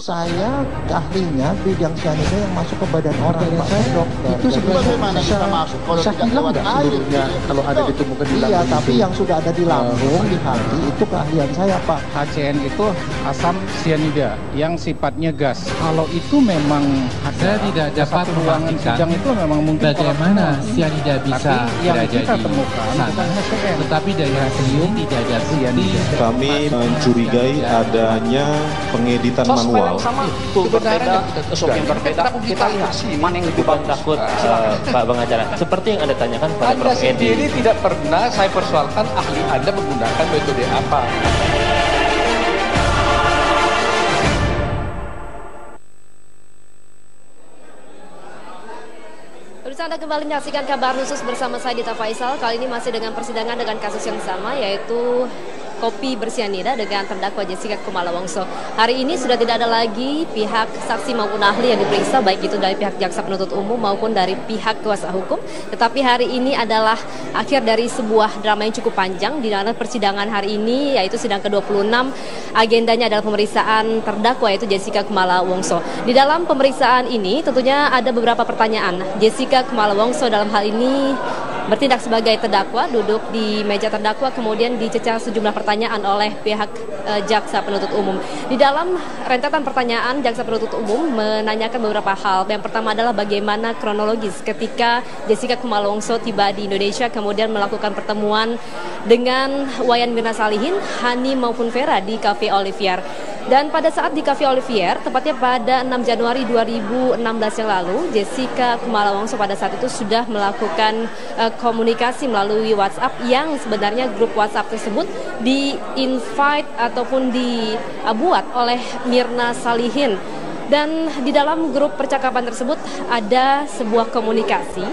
Saya ahlinya bidang cyanida yang masuk ke badan orang, Pak. Saya dokter. Itu bagaimana bisa masuk kalau tidak lewat air? Kalau ada ditemukan di lambung. Iya, tapi yang sudah ada di lambung, di hati, itu keahlian saya, Pak. HCN itu asam cyanida yang sifatnya gas. Kalau itu memang saya tidak dapat ruangan sidang itu memang mungkin bagaimana cyanida bisa yang berada kita di temukan sana. bukan HCN. Tetapi dari hasil tidak ada cyanida. Kami mencurigai adanya pengeditan manual. Berbeda, sosok yang berbeda, kita lihat mana yang lebih bagus. Takut, Pak Pengacara. Seperti yang Anda tanyakan pada Anda Prof. Edi. sendiri tidak pernah saya persoalkan ahli Anda menggunakan metode apa. Anda kembali menyaksikan kabar khusus bersama saya Dita Faisal. Kali ini masih dengan persidangan dengan kasus yang sama, yaitu kopi bersianida dengan terdakwa Jessica Kumala Wongso. Hari ini sudah tidak ada lagi pihak saksi maupun ahli yang diperiksa, baik itu dari pihak jaksa penuntut umum maupun dari pihak kuasa hukum. Tetapi hari ini adalah akhir dari sebuah drama yang cukup panjang, di mana persidangan hari ini, yaitu sidang ke-26, agendanya adalah pemeriksaan terdakwa, yaitu Jessica Kumala Wongso. Di dalam pemeriksaan ini tentunya ada beberapa pertanyaan. Jessica Kumala Wongso dalam hal ini bertindak sebagai terdakwa, duduk di meja terdakwa, kemudian dicecar sejumlah pertanyaan oleh pihak jaksa penuntut umum. Di dalam rentetan pertanyaan, jaksa penuntut umum menanyakan beberapa hal. Yang pertama adalah bagaimana kronologis ketika Jessica Kumala Wongso tiba di Indonesia, kemudian melakukan pertemuan dengan Wayan Mirna Salihin, Hani maupun Vera di Cafe Olivier. Dan pada saat di Cafe Olivier, tepatnya pada 6 Januari 2016 yang lalu, Jessica Kumala Wongso pada saat itu sudah melakukan komunikasi melalui WhatsApp, yang sebenarnya grup WhatsApp tersebut di-invite ataupun dibuat oleh Mirna Salihin. Dan di dalam grup percakapan tersebut ada sebuah komunikasi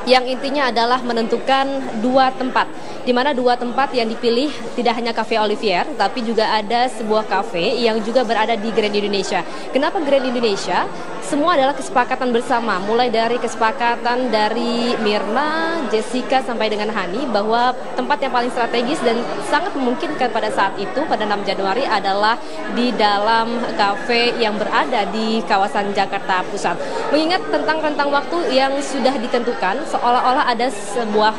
yang intinya adalah menentukan dua tempat, di mana dua tempat yang dipilih tidak hanya Cafe Olivier, tapi juga ada sebuah kafe yang juga berada di Grand Indonesia. Kenapa Grand Indonesia? Semua adalah kesepakatan bersama, mulai dari kesepakatan dari Mirna, Jessica sampai dengan Hani, bahwa tempat yang paling strategis dan sangat memungkinkan pada saat itu, pada 6 Januari, adalah di dalam kafe yang berada di kawasan Jakarta Pusat. Mengingat tentang rentang waktu yang sudah ditentukan, seolah-olah ada sebuah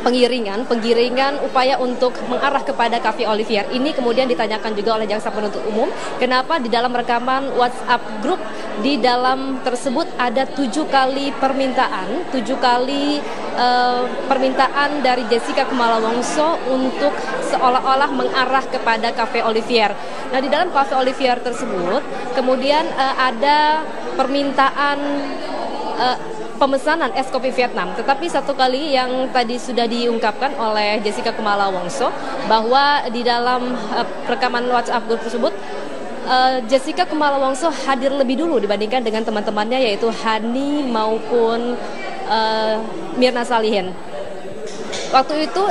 penggiringan upaya untuk mengarah kepada Cafe Olivier. Ini kemudian ditanyakan juga oleh jaksa penuntut umum, kenapa di dalam rekaman WhatsApp grup di dalam tersebut ada 7 kali permintaan, 7 kali permintaan dari Jessica Kumala Wongso untuk seolah-olah mengarah kepada Cafe Olivier. Nah, di dalam Cafe Olivier tersebut kemudian ada permintaan pemesanan es kopi Vietnam. Tetapi satu kali yang tadi sudah diungkapkan oleh Jessica Kumala Wongso, bahwa di dalam rekaman WhatsApp grup tersebut Jessica Kumala Wongso hadir lebih dulu dibandingkan dengan teman-temannya, yaitu Hani maupun Mirna Salihin. Waktu itu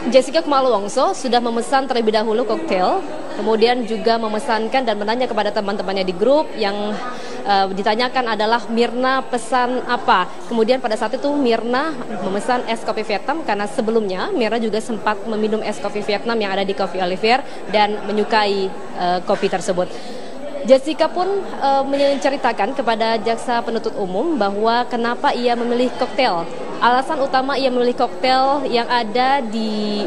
Jessica Kumala Wongso sudah memesan terlebih dahulu koktail, kemudian juga memesankan dan menanya kepada teman-temannya di grup. Yang ditanyakan adalah Mirna pesan apa. Kemudian pada saat itu Mirna memesan es kopi Vietnam, karena sebelumnya Mirna juga sempat meminum es kopi Vietnam yang ada di Cafe Olivier dan menyukai kopi tersebut. Jessica pun menceritakan kepada jaksa penuntut umum bahwa kenapa ia memilih koktail. Alasan utama ia memilih koktail yang ada di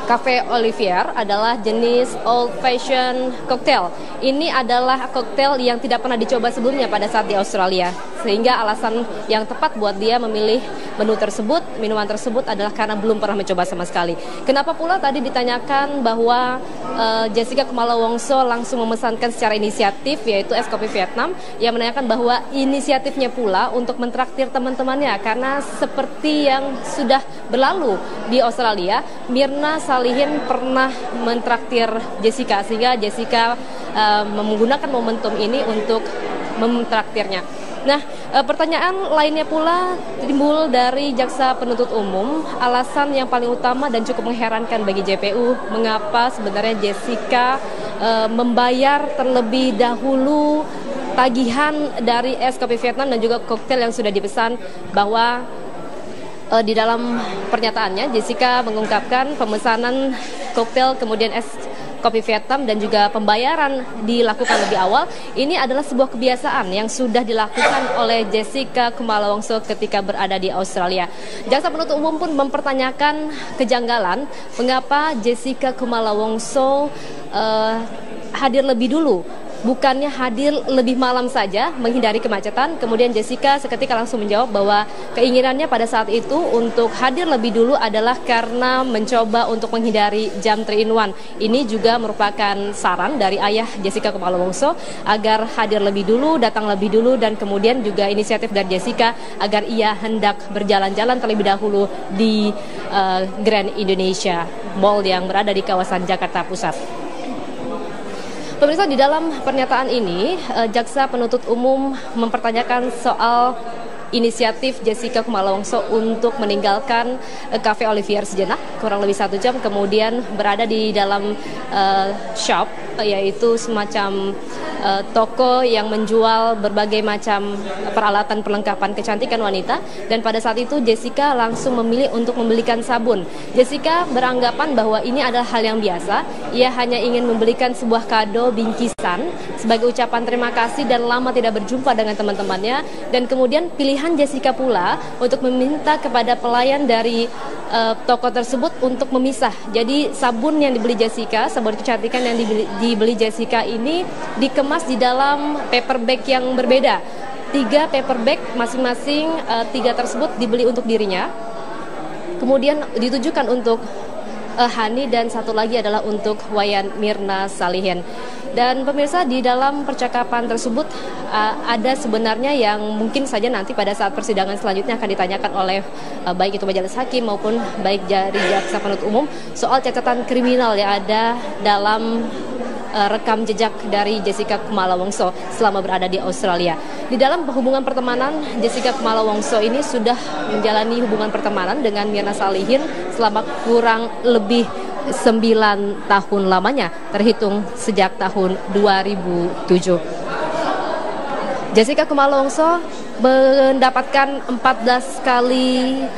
Cafe Olivier adalah jenis old fashion cocktail. Ini adalah koktail yang tidak pernah dicoba sebelumnya pada saat di Australia, sehingga alasan yang tepat buat dia memilih menu tersebut, minuman tersebut, adalah karena belum pernah mencoba sama sekali. Kenapa pula tadi ditanyakan bahwa Jessica Kumala Wongso langsung memesankan secara inisiatif, yaitu es kopi Vietnam, yang menanyakan bahwa inisiatifnya pula untuk mentraktir teman-temannya, karena seperti yang sudah berlalu di Australia, Mirna Salihin pernah mentraktir Jessica, sehingga Jessica menggunakan momentum ini untuk mentraktirnya. Nah, pertanyaan lainnya pula timbul dari jaksa penuntut umum. Alasan yang paling utama dan cukup mengherankan bagi JPU, mengapa sebenarnya Jessica membayar terlebih dahulu tagihan dari es kopi Vietnam dan juga koktail yang sudah dipesan, bahwa di dalam pernyataannya Jessica mengungkapkan pemesanan koktail kemudian es kopi Vietnam dan juga pembayaran dilakukan lebih awal, ini adalah sebuah kebiasaan yang sudah dilakukan oleh Jessica Kumala Wongso ketika berada di Australia. Jaksa penuntut umum pun mempertanyakan kejanggalan mengapa Jessica Kumala Wongso hadir lebih dulu, bukannya hadir lebih malam saja menghindari kemacetan. Kemudian Jessica seketika langsung menjawab bahwa keinginannya pada saat itu untuk hadir lebih dulu adalah karena mencoba untuk menghindari jam 3-in-1. Ini juga merupakan saran dari ayah Jessica Kumala Wongso agar hadir lebih dulu, datang lebih dulu, dan kemudian juga inisiatif dari Jessica agar ia hendak berjalan-jalan terlebih dahulu di Grand Indonesia Mall yang berada di kawasan Jakarta Pusat. Pemirsa, di dalam pernyataan ini, jaksa penuntut umum mempertanyakan soal inisiatif Jessica Kumala Wongso untuk meninggalkan Cafe Olivier sejenak, kurang lebih 1 jam, kemudian berada di dalam shop, yaitu semacam toko yang menjual berbagai macam peralatan perlengkapan kecantikan wanita, dan pada saat itu Jessica langsung memilih untuk membelikan sabun. Jessica beranggapan bahwa ini adalah hal yang biasa, ia hanya ingin membelikan sebuah kado bingkisan sebagai ucapan terima kasih dan lama tidak berjumpa dengan teman-temannya, dan kemudian pilihan Jessica pula untuk meminta kepada pelayan dari toko tersebut untuk memisah. Jadi sabun yang dibeli Jessica, sabun kecantikan yang dibeli Jessica ini dikemas di dalam paper bag yang berbeda. 3 paper bag masing-masing, 3 tersebut dibeli untuk dirinya, kemudian ditujukan untuk Hani, dan 1 lagi adalah untuk Wayan Mirna Salihin. Dan pemirsa, di dalam percakapan tersebut ada sebenarnya yang mungkin saja nanti pada saat persidangan selanjutnya akan ditanyakan oleh baik itu majelis hakim maupun baik dari jaksa penuntut umum soal catatan kriminal yang ada dalam rekam jejak dari Jessica Kumala Wongso selama berada di Australia. Di dalam hubungan pertemanan, Jessica Kumala Wongso ini sudah menjalani hubungan pertemanan dengan Mirna Salihin selama kurang lebih 9 tahun lamanya, terhitung sejak tahun 2007. Jessica Kumala Wongso mendapatkan 14 kali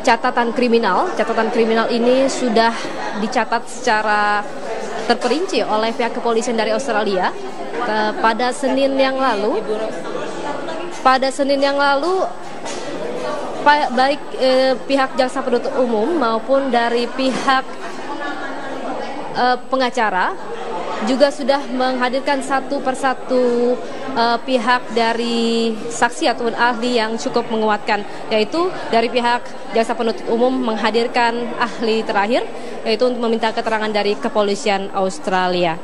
catatan kriminal. Catatan kriminal ini sudah dicatat secara terperinci oleh pihak kepolisian dari Australia. Pada Senin yang lalu, baik pihak jaksa penuntut umum maupun dari pihak pengacara juga sudah menghadirkan satu persatu pihak dari saksi ataupun ahli yang cukup menguatkan, yaitu dari pihak jaksa penuntut umum menghadirkan ahli terakhir, yaitu untuk meminta keterangan dari kepolisian Australia.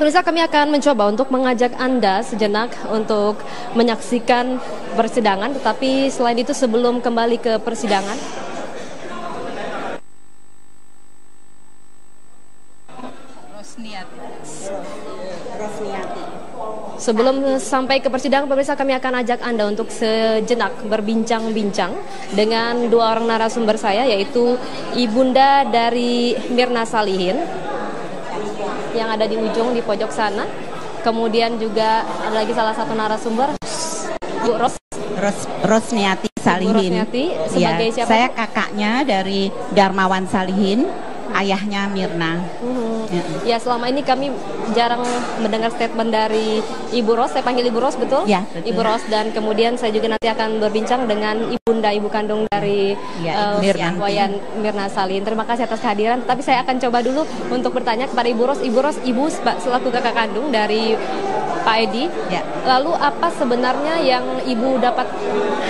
Pemirsa, kami akan mencoba untuk mengajak Anda sejenak untuk menyaksikan persidangan, tetapi selain itu sebelum kembali ke persidangan, sebelum sampai ke persidangan, pemirsa, kami akan ajak Anda untuk sejenak berbincang-bincang dengan 2 orang narasumber saya, yaitu ibunda dari Mirna Salihin yang ada di ujung di pojok sana. Kemudian juga ada lagi salah satu narasumber, Bu Rosniati Salihin. Rosniati sebagai siapa? Saya kakaknya dari Darmawan Salihin, ayahnya Mirna. Ya, selama ini kami jarang mendengar statement dari Ibu Ros. Saya panggil Ibu Ros, betul? Ya, betul. Ibu Ros, dan kemudian saya juga nanti akan berbincang dengan ibu kandung dari Wayan Mirna Salihin. Terima kasih atas kehadiran. Tapi saya akan coba dulu untuk bertanya kepada Ibu Ros. Ibu Ros, Ibu selaku kakak kandung dari Pak Edi. Ya. Lalu apa sebenarnya yang Ibu dapat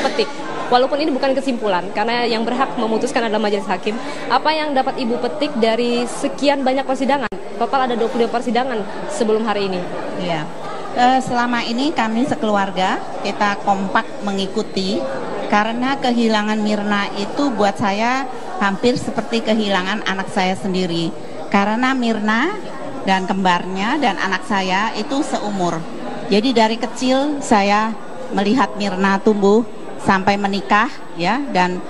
petik? Walaupun ini bukan kesimpulan, karena yang berhak memutuskan adalah majelis hakim. Apa yang dapat Ibu petik dari sekian banyak persidangan? Total ada 22 persidangan sebelum hari ini. Iya. Selama ini kami sekeluarga, kita kompak mengikuti, karena kehilangan Mirna itu buat saya hampir seperti kehilangan anak saya sendiri. Karena Mirna dan kembarnya dan anak saya itu seumur. Jadi dari kecil saya melihat Mirna tumbuh sampai menikah, ya, dan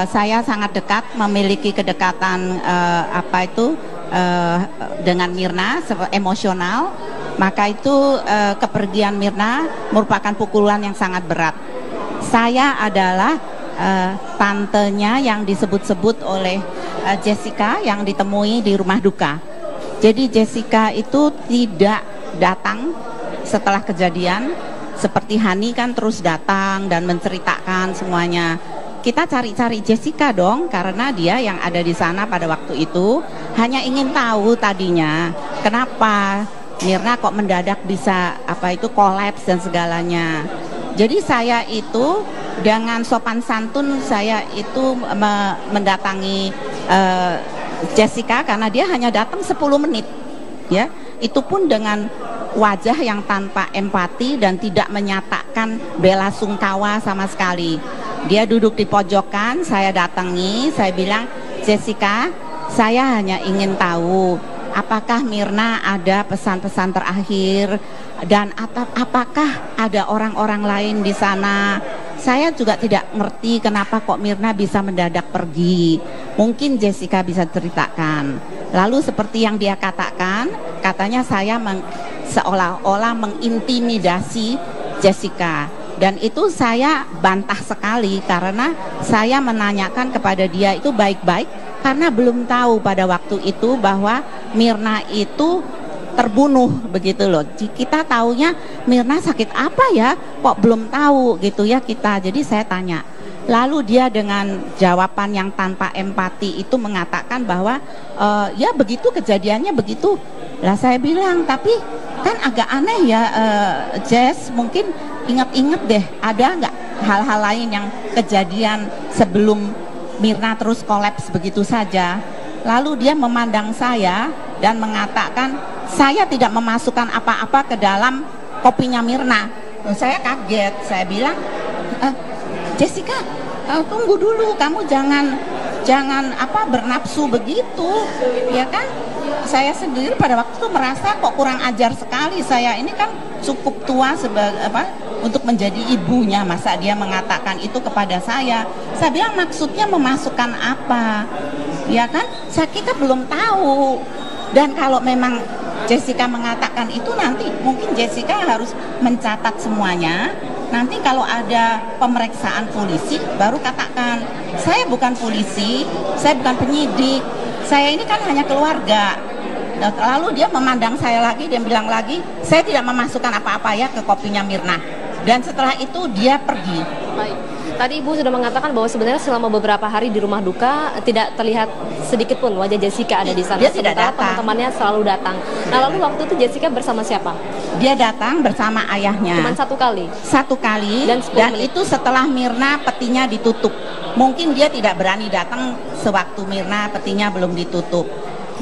saya sangat dekat, memiliki kedekatan dengan Mirna, emosional. Maka itu kepergian Mirna merupakan pukulan yang sangat berat. Saya adalah tantenya yang disebut-sebut oleh Jessica yang ditemui di rumah duka. Jadi Jessica itu tidak datang setelah kejadian, seperti Hani kan terus datang dan menceritakan semuanya. Kita cari-cari Jessica dong, karena dia yang ada di sana pada waktu itu hanya ingin tahu tadinya kenapa Mirna kok mendadak bisa kolaps dan segalanya. Jadi saya itu dengan sopan santun saya itu mendatangi Jessica karena dia hanya datang 10 menit ya. Itu pun dengan wajah yang tanpa empati dan tidak menyatakan bela sungkawa sama sekali. Dia duduk di pojokan, saya datangi, saya bilang, "Jessica, saya hanya ingin tahu apakah Mirna ada pesan-pesan terakhir dan apakah ada orang-orang lain di sana. Saya juga tidak ngerti kenapa kok Mirna bisa mendadak pergi. Mungkin Jessica bisa ceritakan." Lalu seperti yang dia katakan, katanya saya seolah-olah mengintimidasi Jessica. Dan itu saya bantah sekali karena saya menanyakan kepada dia itu baik-baik karena belum tahu pada waktu itu bahwa Mirna itu terbunuh begitu loh. Kita taunya Mirna sakit apa ya, kok belum tahu gitu ya kita. Jadi saya tanya. Lalu dia dengan jawaban yang tanpa empati itu mengatakan bahwa ya begitu kejadiannya begitu. Lah saya bilang tapi kan agak aneh ya Jess, mungkin ingat-ingat deh ada nggak hal-hal lain yang kejadian sebelum Mirna terus kolaps begitu saja. Lalu dia memandang saya dan mengatakan saya tidak memasukkan apa-apa ke dalam kopinya Mirna. Saya kaget, saya bilang Jessica, tunggu dulu, kamu jangan bernafsu begitu, ya kan? Saya sendiri pada waktu itu merasa kok kurang ajar sekali. Saya ini kan cukup tua untuk menjadi ibunya, masa dia mengatakan itu kepada saya. Saya bilang maksudnya memasukkan apa? Ya kan? Kita belum tahu. Dan kalau memang Jessica mengatakan itu nanti mungkin Jessica harus mencatat semuanya. Nanti kalau ada pemeriksaan polisi baru katakan, saya bukan polisi, saya bukan penyidik, saya ini kan hanya keluarga. Lalu dia memandang saya lagi, dia bilang lagi, saya tidak memasukkan apa-apa ya ke kopinya Mirna. Dan setelah itu dia pergi. Baik. Tadi Ibu sudah mengatakan bahwa sebenarnya selama beberapa hari di rumah duka tidak terlihat sedikit pun wajah Jessica ada di sana. Dia tidak datang. Teman-temannya selalu datang. Nah lalu waktu itu Jessica bersama siapa? Dia datang bersama ayahnya. Cuma satu kali? Satu kali, dan itu setelah Mirna petinya ditutup. Mungkin dia tidak berani datang sewaktu Mirna petinya belum ditutup.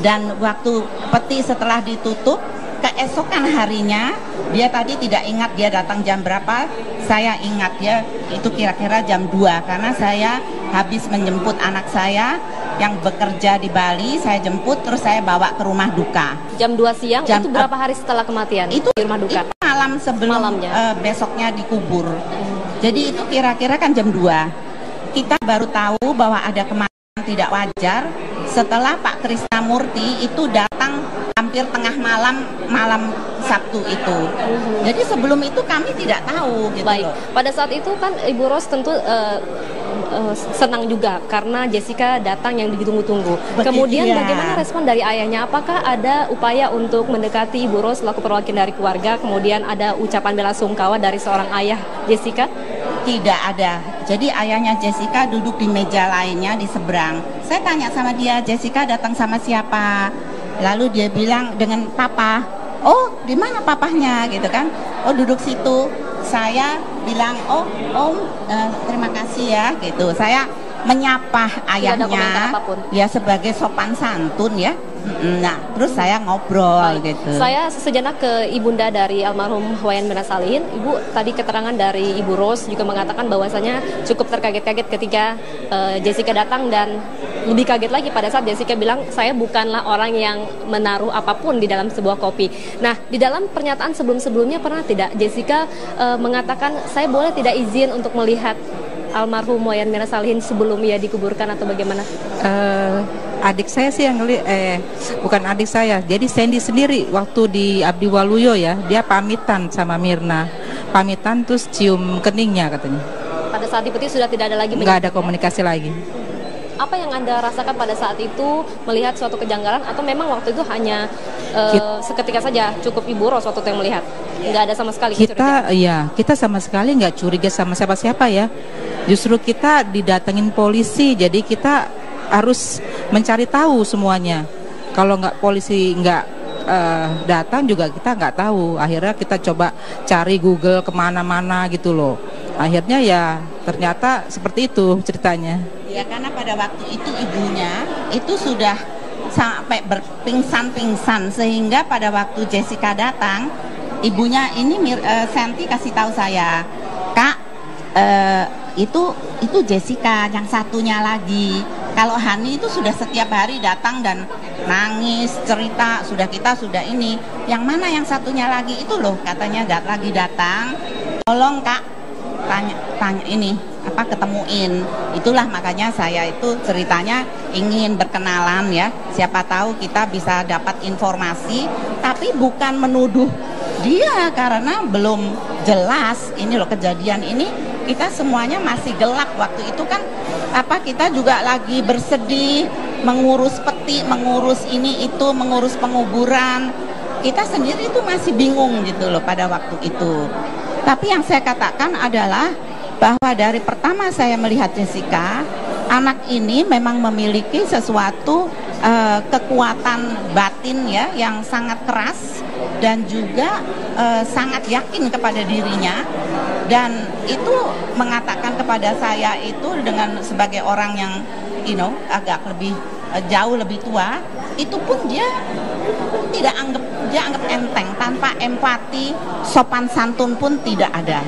Dan waktu peti setelah ditutup, keesokan harinya dia tadi tidak ingat dia datang jam berapa. Saya ingat ya itu kira-kira jam 2 karena saya habis menjemput anak saya yang bekerja di Bali. Saya jemput terus saya bawa ke rumah duka. Jam 2 siang itu berapa hari setelah kematian? Itu di rumah duka? Itu malam sebelum besoknya dikubur. Jadi itu kira-kira kan jam 2. Kita baru tahu bahwa ada kematian tidak wajar setelah Pak Krisnamurti itu datang hampir tengah malam Sabtu itu. Jadi sebelum itu kami tidak tahu gitu. Baik. Pada saat itu kan Ibu Ros tentu senang juga karena Jessica datang yang ditunggu-tunggu. Kemudian bagaimana respon dari ayahnya? Apakah ada upaya untuk mendekati Ibu Ros selaku perwakilan dari keluarga? Kemudian ada ucapan bela sungkawa dari seorang ayah Jessica? Tidak ada. Jadi ayahnya Jessica duduk di meja lainnya di seberang. Saya tanya sama dia, Jessica datang sama siapa? Lalu dia bilang dengan papa. Oh, di mana papahnya gitu kan? Oh, duduk situ. Saya bilang, terima kasih ya gitu. Saya menyapa ayahnya ya sebagai sopan santun ya. Nah, terus saya ngobrol gitu. Saya sejenak ke ibunda dari almarhum Wayan Mirna Salihin. Ibu, tadi keterangan dari Ibu Ros juga mengatakan bahwasanya cukup terkaget-kaget ketika Jessica datang, dan lebih kaget lagi pada saat Jessica bilang saya bukanlah orang yang menaruh apapun di dalam sebuah kopi. Nah, di dalam pernyataan sebelum-sebelumnya pernah tidak Jessica mengatakan saya boleh tidak izin untuk melihat almarhum Wayan Mirna Salihin sebelum ia dikuburkan atau bagaimana? Adik saya sih yang bukan adik saya. Jadi Sandy sendiri waktu di Abdi Waluyo ya, dia pamitan sama Mirna. Pamitan terus cium keningnya katanya. Pada saat di peti sudah tidak ada lagi? Nggak ada komunikasi lagi. Apa yang Anda rasakan pada saat itu melihat suatu kejanggalan atau memang waktu itu hanya seketika saja cukup Ibu Ros waktu itu yang melihat? Nggak ada sama sekali kecurigaan? Kita sama sekali nggak curiga sama siapa-siapa ya. Justru kita didatengin polisi, jadi kita harus mencari tahu semuanya. Kalau nggak polisi nggak datang juga kita nggak tahu. Akhirnya kita coba cari Google kemana-mana gitu loh. Akhirnya ya ternyata seperti itu ceritanya. Ya karena pada waktu itu ibunya itu sudah sampai berpingsan-pingsan, sehingga pada waktu Jessica datang, ibunya ini Santi kasih tahu saya, Kak, itu Jessica, yang satunya lagi. Kalau Hani itu sudah setiap hari datang dan nangis, cerita, kita sudah ini. Yang mana yang satunya lagi itu loh, katanya lagi datang. Tolong Kak, tanya ini ketemuin. Itulah makanya saya itu ceritanya ingin berkenalan ya. Siapa tahu kita bisa dapat informasi, tapi bukan menuduh dia karena belum jelas ini loh kejadian ini. Kita semuanya masih gelap waktu itu kan, kita juga lagi bersedih, mengurus peti, mengurus ini itu, mengurus penguburan. Kita sendiri itu masih bingung gitu loh pada waktu itu. Tapi yang saya katakan adalah bahwa dari pertama saya melihat Jessica, anak ini memang memiliki sesuatu kekuatan batin ya yang sangat keras dan juga sangat yakin kepada dirinya, dan itu mengatakan kepada saya itu dengan sebagai orang yang agak lebih jauh lebih tua, itu pun dia anggap enteng, tanpa empati, sopan santun pun tidak ada.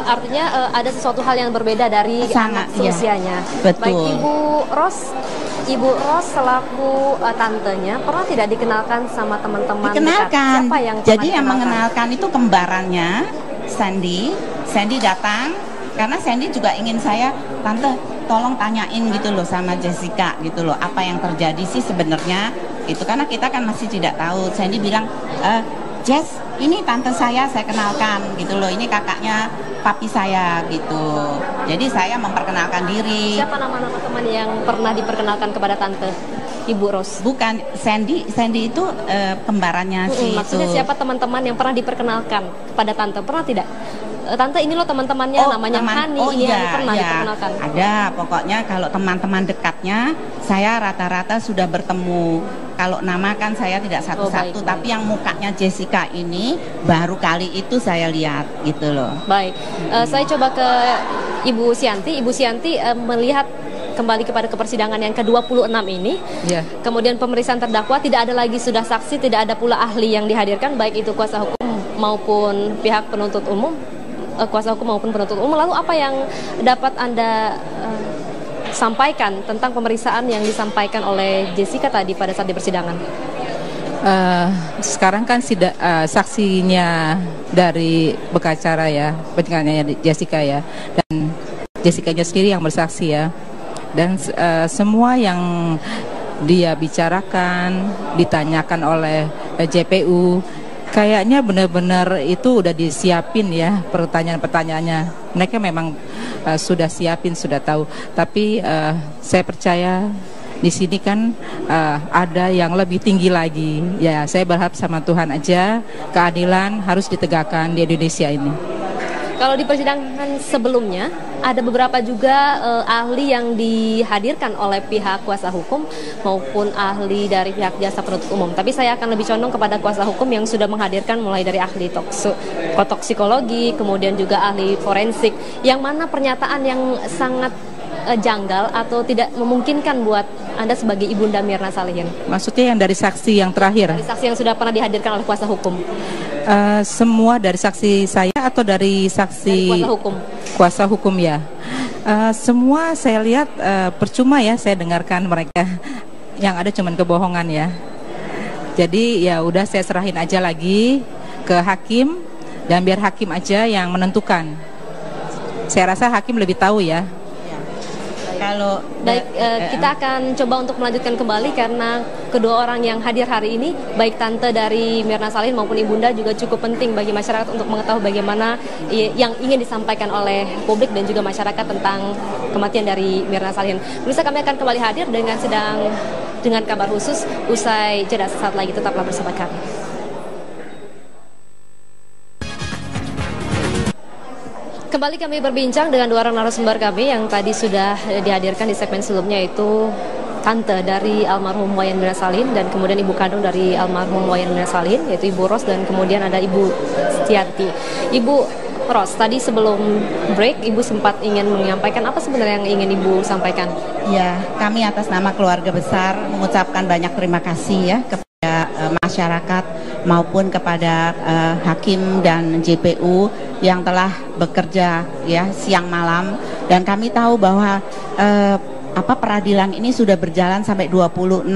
Artinya ada sesuatu hal yang berbeda dari anak seusianya. Betul. Baik Ibu Ros selaku tantenya pernah tidak dikenalkan sama teman-teman dekat? Siapa yang jadi yang mengenalkan itu kembarannya Sandy. Sandy datang karena Sandy juga ingin saya, tante tolong tanyain gitu loh sama Jessica gitu loh, apa yang terjadi sih sebenarnya itu, karena kita kan masih tidak tahu. Sandy bilang, Jess, ini tante saya kenalkan gitu loh, ini kakaknya papi saya gitu. Jadi saya memperkenalkan diri. Siapa nama-nama teman yang pernah diperkenalkan kepada tante Ibu Ros? Bukan, Sandy itu kembarannya sih. Maksudnya itu. Siapa teman-teman yang pernah diperkenalkan kepada tante? Pernah tidak? Tante ini loh teman-temannya namanya Hani, yang pernah diperkenalkan. Ada, pokoknya kalau teman-teman dekatnya saya rata-rata sudah bertemu. Kalau nama kan saya tidak satu-satu, tapi yang mukanya Jessica ini baru kali itu saya lihat gitu loh. Baik, saya coba ke Ibu Sianti. Ibu Sianti melihat kembali kepada kepersidangan yang ke-26 ini. Kemudian pemeriksaan terdakwa, tidak ada lagi sudah saksi, tidak ada pula ahli yang dihadirkan, baik itu kuasa hukum maupun pihak penuntut umum. Lalu apa yang dapat Anda sampaikan tentang pemeriksaan yang disampaikan oleh Jessica tadi pada saat di persidangan? Sekarang kan saksinya dari pengacara ya, pengacaranya Jessica ya, dan Jessica-nya sendiri yang bersaksi ya, dan semua yang dia bicarakan, ditanyakan oleh JPU, kayaknya benar-benar itu udah disiapin ya pertanyaan-pertanyaannya. Mereka memang sudah siapin, sudah tahu. Tapi saya percaya di sini kan ada yang lebih tinggi lagi. Ya, saya berharap sama Tuhan aja keadilan harus ditegakkan di Indonesia ini. Kalau di persidangan sebelumnya ada beberapa juga ahli yang dihadirkan oleh pihak kuasa hukum maupun ahli dari pihak jasa penuntut umum. Tapi saya akan lebih condong kepada kuasa hukum yang sudah menghadirkan mulai dari ahli toksikologi, kemudian juga ahli forensik, yang mana pernyataan yang sangat janggal atau tidak memungkinkan buat Anda sebagai Ibunda Mirna Salihin. Maksudnya yang dari saksi yang terakhir? Dari saksi yang sudah pernah dihadirkan oleh kuasa hukum. Semua dari saksi saya atau dari saksi dari kuasa hukum? Kuasa hukum ya. Semua saya lihat percuma ya saya dengarkan mereka. Yang ada cuman kebohongan ya. Jadi ya udah saya serahin aja lagi ke hakim dan biar hakim aja yang menentukan. Saya rasa hakim lebih tahu ya. kalau baik, kita akan coba untuk melanjutkan kembali karena kedua orang yang hadir hari ini, baik tante dari Myrna Salihin maupun ibunda juga cukup penting bagi masyarakat untuk mengetahui bagaimana yang ingin disampaikan oleh publik dan juga masyarakat tentang kematian dari Myrna Salihin. Pemirsa, kami akan kembali hadir dengan kabar khusus usai jeda sesaat lagi. Tetaplah bersama kami. Kembali kami berbincang dengan dua orang narasumber kami yang tadi sudah dihadirkan di segmen sebelumnya, yaitu tante dari almarhum Wayan Mirna Salihin dan kemudian ibu kandung dari almarhum Wayan Mirna Salihin, yaitu Ibu Ros, dan kemudian ada Ibu Setianti. Ibu Ros, tadi sebelum break Ibu sempat ingin menyampaikan apa sebenarnya yang ingin Ibu sampaikan? Ya, kami atas nama keluarga besar mengucapkan banyak terima kasih ya kepada masyarakat maupun kepada hakim dan JPU yang telah bekerja ya siang malam, dan kami tahu bahwa peradilan ini sudah berjalan sampai 26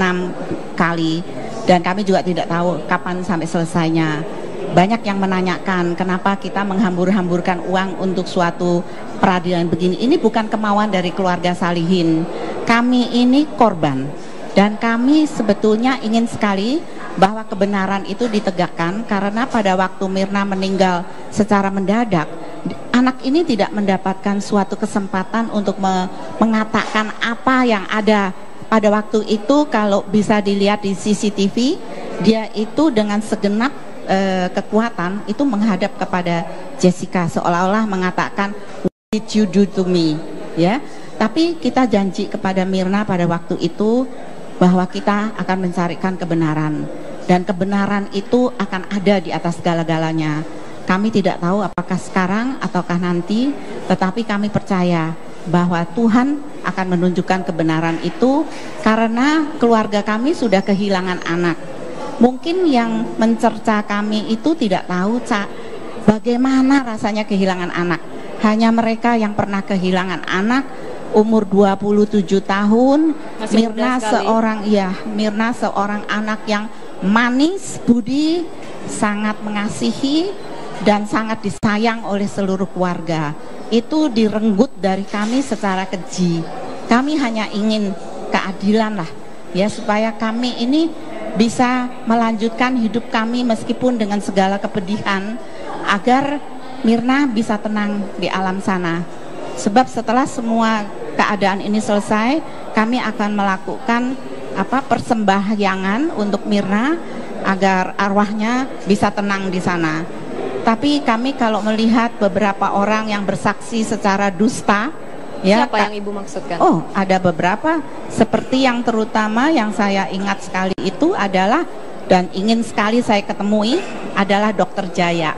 kali dan kami juga tidak tahu kapan sampai selesainya. Banyak yang menanyakan kenapa kita menghambur-hamburkan uang untuk suatu peradilan begini. Ini bukan kemauan dari keluarga Salihin. Kami ini korban dan kami sebetulnya ingin sekali bahwa kebenaran itu ditegakkan, karena pada waktu Myrna meninggal secara mendadak, anak ini tidak mendapatkan suatu kesempatan untuk mengatakan apa yang ada pada waktu itu. Kalau bisa dilihat di CCTV, dia itu dengan segenap kekuatan itu menghadap kepada Jessica seolah-olah mengatakan, "What did you do to me?" Ya, tapi kita janji kepada Myrna pada waktu itu bahwa kita akan mencarikan kebenaran, dan kebenaran itu akan ada di atas segala-galanya. Kami tidak tahu apakah sekarang ataukah nanti, tetapi kami percaya bahwa Tuhan akan menunjukkan kebenaran itu, karena keluarga kami sudah kehilangan anak. Mungkin yang mencerca kami itu tidak tahu bagaimana rasanya kehilangan anak. Hanya mereka yang pernah kehilangan anak umur 27 tahun. Myrna seorang anak yang manis budi, sangat mengasihi dan sangat disayang oleh seluruh keluarga. Itu direnggut dari kami secara keji. Kami hanya ingin keadilan lah ya, supaya kami ini bisa melanjutkan hidup kami meskipun dengan segala kepedihan, agar Myrna bisa tenang di alam sana. Sebab setelah semua keadaan ini selesai, kami akan melakukan persembahyangan untuk Myrna agar arwahnya bisa tenang di sana. Tapi kami kalau melihat beberapa orang yang bersaksi secara dusta, ya, siapa yang Ibu maksudkan? Oh, ada beberapa, seperti yang terutama yang saya ingat sekali itu adalah, dan ingin sekali saya ketemui, adalah Dr. Jaya.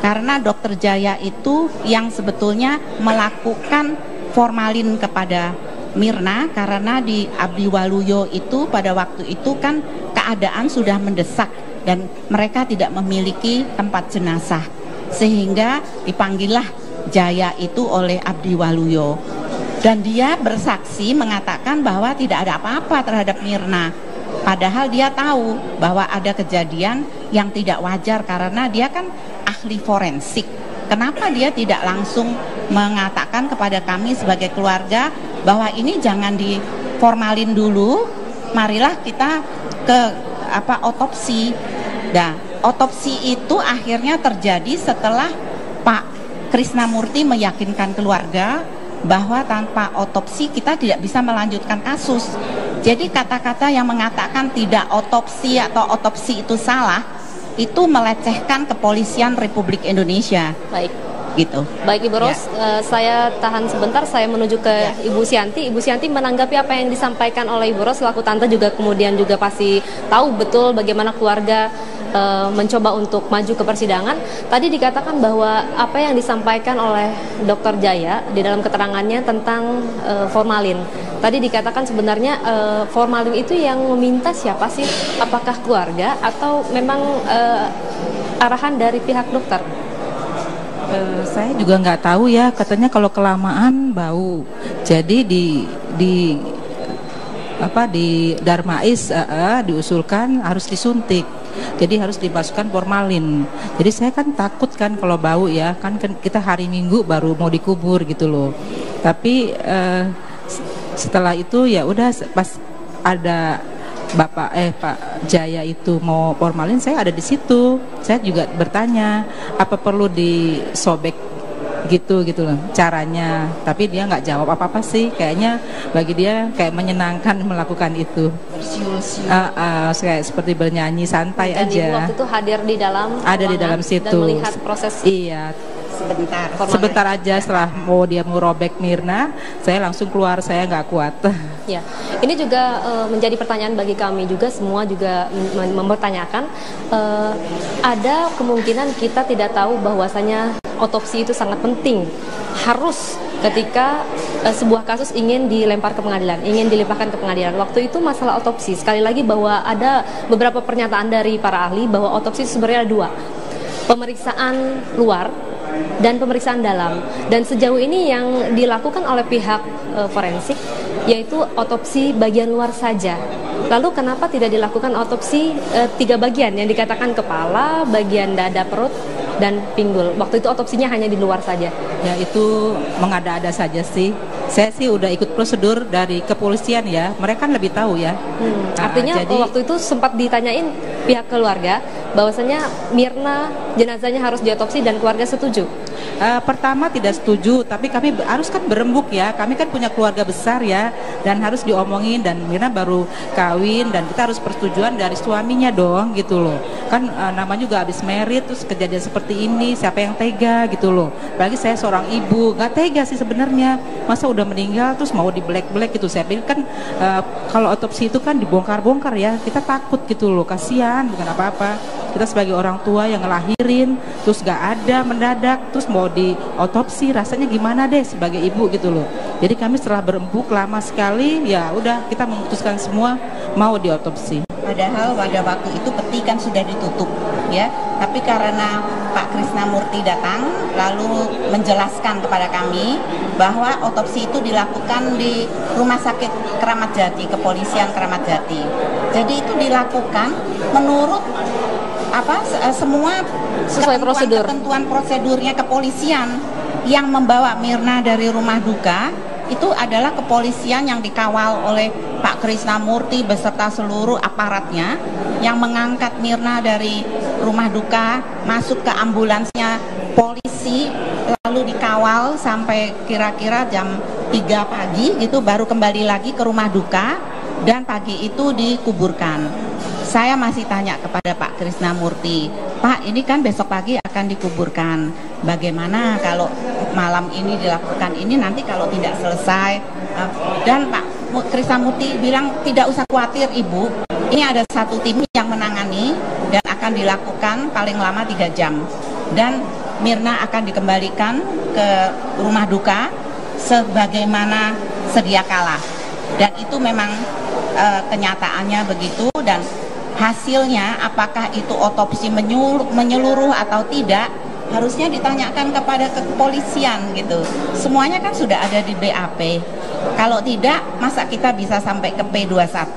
Karena Dr. Jaya itu yang sebetulnya melakukan formalin kepada Myrna, karena di Abdi Waluyo itu pada waktu itu kan keadaan sudah mendesak dan mereka tidak memiliki tempat jenazah, sehingga dipanggillah Jaya itu oleh Abdi Waluyo, dan dia bersaksi mengatakan bahwa tidak ada apa-apa terhadap Myrna, padahal dia tahu bahwa ada kejadian yang tidak wajar karena dia kan ahli forensik. Kenapa dia tidak langsung mengatakan kepada kami sebagai keluarga bahwa ini jangan diformalin dulu, marilah kita ke otopsi. Nah, otopsi itu akhirnya terjadi setelah Pak Krisnamurti meyakinkan keluarga bahwa tanpa otopsi kita tidak bisa melanjutkan kasus. Jadi kata-kata yang mengatakan tidak otopsi atau otopsi itu salah, itu melecehkan kepolisian Republik Indonesia. Baik. Gitu. Baik Ibu Ros, saya tahan sebentar, saya menuju ke Ibu Sianti. Ibu Sianti, menanggapi apa yang disampaikan oleh Ibu Ros selaku tante, juga kemudian juga pasti tahu betul bagaimana keluarga mencoba untuk maju ke persidangan. Tadi dikatakan bahwa apa yang disampaikan oleh Dr. Jaya di dalam keterangannya tentang formalin. Tadi dikatakan sebenarnya formalin itu yang meminta siapa sih? Apakah keluarga atau memang arahan dari pihak dokter? Saya juga nggak tahu ya, katanya kalau kelamaan bau. Jadi di Darmais diusulkan harus disuntik. Jadi harus dimasukkan formalin. Jadi saya kan takut kan kalau bau ya, kan kita hari Minggu baru mau dikubur gitu loh. Tapi Setelah itu ya udah pas ada Pak Jaya itu mau formalin, saya ada di situ. Saya juga bertanya apa perlu disobek gitu loh caranya, tapi dia nggak jawab apa sih. Kayaknya bagi dia kayak menyenangkan melakukan itu, kayak seperti bernyanyi santai dan aja. Ibu waktu itu hadir di dalam ada di dalam situ dan melihat proses. Iya, sebentar aja setelah dia mau robek Mirna, saya langsung keluar, saya nggak kuat. Ya, ini juga menjadi pertanyaan bagi kami juga, semua juga mempertanyakan, ada kemungkinan kita tidak tahu bahwasanya otopsi itu sangat penting, harus ketika sebuah kasus ingin dilempar ke pengadilan, ingin dilimpahkan ke pengadilan. Waktu itu masalah otopsi, sekali lagi bahwa ada beberapa pernyataan dari para ahli bahwa otopsi sebenarnya ada dua, pemeriksaan luar dan pemeriksaan dalam. Dan sejauh ini yang dilakukan oleh pihak forensik yaitu otopsi bagian luar saja. Lalu kenapa tidak dilakukan otopsi 3 bagian yang dikatakan kepala, bagian dada, perut, dan pinggul? Waktu itu otopsinya hanya di luar saja. Ya itu mengada-ada saja sih. Saya sih udah ikut prosedur dari kepolisian ya. Mereka kan lebih tahu ya. Artinya jadi, waktu itu sempat ditanyain pihak keluarga bahwasanya Mirna jenazahnya harus diotopsi dan keluarga setuju. Pertama tidak setuju, tapi kami harus kan berembuk ya. Kami kan punya keluarga besar ya, dan harus diomongin. Dan Mirna baru kawin dan kita harus persetujuan dari suaminya dong gitu loh. Kan namanya juga habis merit, terus kejadian seperti ini, siapa yang tega gitu loh. Bagi saya seorang ibu, gak tega sih sebenarnya. Masa udah meninggal terus mau di black gitu. Saya pikir kan kalau otopsi itu kan dibongkar-bongkar ya. Kita takut gitu loh, kasihan, bukan apa-apa. Kita sebagai orang tua yang ngelahirin terus gak ada mendadak, terus mau di otopsi, rasanya gimana deh sebagai ibu gitu loh. Jadi kami setelah berembuk lama sekali, ya udah kita memutuskan semua mau diotopsi. Padahal pada waktu itu peti kan sudah ditutup ya, tapi karena Pak Krisnamurti datang lalu menjelaskan kepada kami bahwa otopsi itu dilakukan di Rumah Sakit Kramat Jati, Kepolisian Kramat Jati. Jadi itu dilakukan menurut semua sesuai prosedur, ketentuan prosedurnya kepolisian. Yang membawa Mirna dari rumah duka itu adalah kepolisian yang dikawal oleh Pak Krisnamurti beserta seluruh aparatnya, yang mengangkat Mirna dari rumah duka masuk ke ambulansnya polisi, lalu dikawal sampai kira-kira jam 3 pagi gitu, baru kembali lagi ke rumah duka dan pagi itu dikuburkan. Saya masih tanya kepada Pak Krisnamurti, Pak, ini kan besok pagi akan dikuburkan, bagaimana kalau malam ini dilakukan ini, nanti kalau tidak selesai? Dan Pak Krisnamurti bilang, tidak usah khawatir Ibu, ini ada satu tim yang menangani dan akan dilakukan paling lama 3 jam. Dan Mirna akan dikembalikan ke rumah duka sebagaimana sedia kala. Dan itu memang kenyataannya begitu. Dan hasilnya apakah itu otopsi menyeluruh atau tidak, harusnya ditanyakan kepada kepolisian gitu. Semuanya kan sudah ada di BAP. Kalau tidak, masa kita bisa sampai ke P21?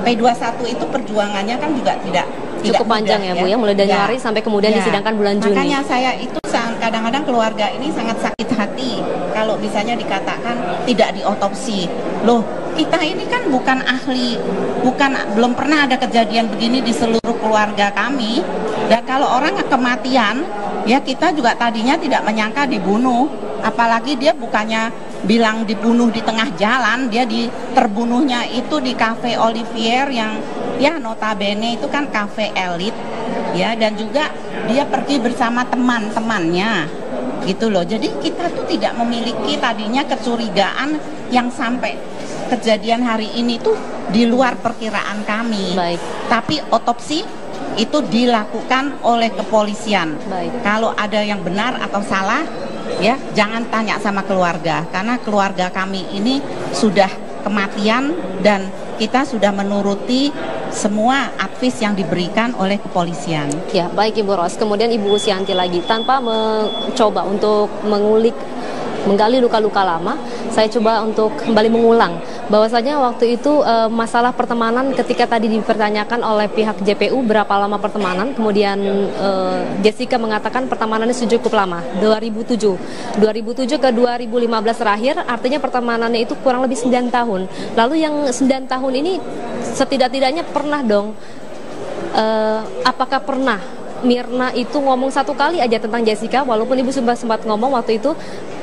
P21 itu perjuangannya kan juga tidak cukup panjang ya Bu ya, mulai Januari sampai kemudian disidangkan bulan Juni. Makanya saya itu kadang-kadang keluarga ini sangat sakit hati kalau misalnya dikatakan tidak diotopsi. Loh, kita ini kan bukan ahli, belum pernah ada kejadian begini di seluruh keluarga kami. Dan kalau orang kematian, ya kita juga tadinya tidak menyangka dibunuh. Apalagi dia bukannya bilang dibunuh di tengah jalan, dia terbunuhnya itu di Cafe Olivier yang ya notabene itu kan kafe elit ya, dan juga dia pergi bersama teman-temannya gitu loh. Jadi kita tuh tidak memiliki tadinya kecurigaan yang sampai kejadian hari ini tuh di luar perkiraan kami. Baik. Tapi otopsi itu dilakukan oleh kepolisian. Baik. Kalau ada yang benar atau salah, ya jangan tanya sama keluarga, karena keluarga kami ini sudah kematian dan kita sudah menuruti semua advis yang diberikan oleh kepolisian. Ya, baik Ibu Ros. Kemudian Ibu Usianti lagi, tanpa mencoba untuk mengulik menggali luka-luka lama, saya coba untuk kembali mengulang bahwasanya waktu itu masalah pertemanan ketika tadi dipertanyakan oleh pihak JPU berapa lama pertemanan, kemudian Jessica mengatakan pertemanannya cukup lama, 2007 ke 2015 terakhir, artinya pertemanannya itu kurang lebih 9 tahun. Lalu yang 9 tahun ini setidak-tidaknya pernah dong, apakah pernah Mirna itu ngomong satu kali aja tentang Jessica, walaupun ibu sempat ngomong waktu itu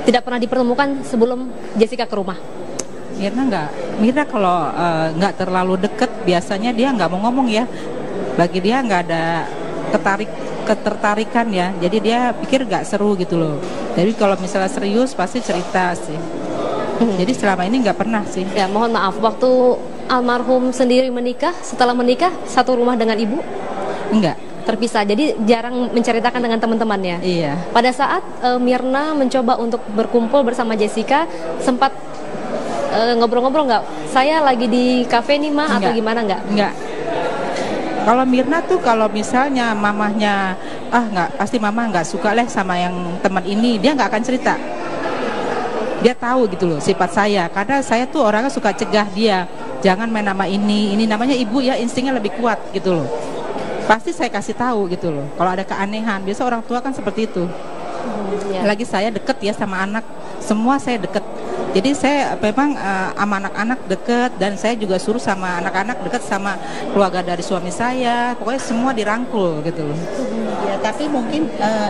tidak pernah dipertemukan sebelum Jessica ke rumah? Mirna kalau nggak terlalu deket biasanya dia nggak mau ngomong ya, bagi dia nggak ada ketertarikan ya, jadi dia pikir nggak seru gitu loh. Jadi kalau misalnya serius pasti cerita sih. Jadi selama ini nggak pernah sih. Ya mohon maaf, waktu almarhum sendiri menikah, setelah menikah satu rumah dengan ibu? Enggak. Terpisah, jadi jarang menceritakan dengan teman-temannya. Iya. Pada saat Mirna mencoba untuk berkumpul bersama Jessica, sempat ngobrol-ngobrol nggak? Saya lagi di kafe nih mah, atau gimana nggak? Enggak. Kalau Mirna tuh kalau misalnya mamahnya, nggak, pasti mama nggak suka sama yang teman ini, dia nggak akan cerita. Dia tahu gitu loh sifat saya, karena saya tuh orangnya suka cegah dia, jangan main nama ini namanya ibu ya, instingnya lebih kuat gitu loh. Pasti saya kasih tahu gitu loh kalau ada keanehan, biasa orang tua kan seperti itu. Lagi saya deket ya sama anak, semua saya deket, jadi saya memang sama anak-anak deket, dan saya juga suruh sama anak-anak deket sama keluarga dari suami saya, pokoknya semua dirangkul gitu loh. Ya, tapi mungkin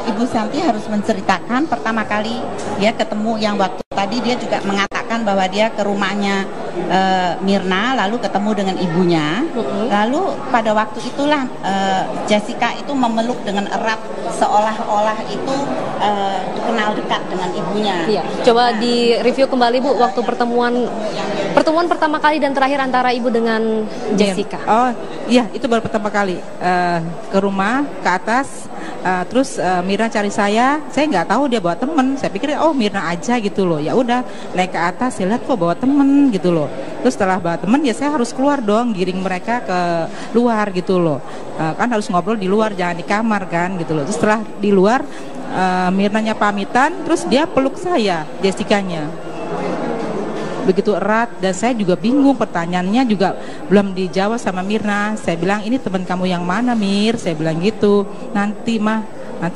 Ibu Santi harus menceritakan pertama kali dia ketemu, yang waktu tadi dia juga mengatakan bahwa dia ke rumahnya Mirna, lalu ketemu dengan ibunya. Lalu pada waktu itulah Jessica itu memeluk dengan erat, seolah-olah itu kenal dekat dengan ibunya. Iya. Coba di review kembali Bu, waktu pertemuan pertama kali dan terakhir antara ibu dengan Jessica. Oh iya, itu baru pertama kali ke rumah, ke atas. Terus Mirna cari saya nggak tahu dia bawa temen, saya pikir Mirna aja gitu loh. Ya udah naik ke atas, saya lihat kok bawa temen gitu loh. Terus setelah bawa temen ya saya harus keluar dong, giring mereka ke luar gitu loh. Kan harus ngobrol di luar, jangan di kamar kan gitu loh. Terus setelah di luar Mirnanya pamitan, terus dia peluk saya, Jessica-nya begitu erat, dan saya juga bingung, pertanyaannya juga belum dijawab sama Mirna. Saya bilang, ini teman kamu yang mana Mir? Saya bilang gitu. Nanti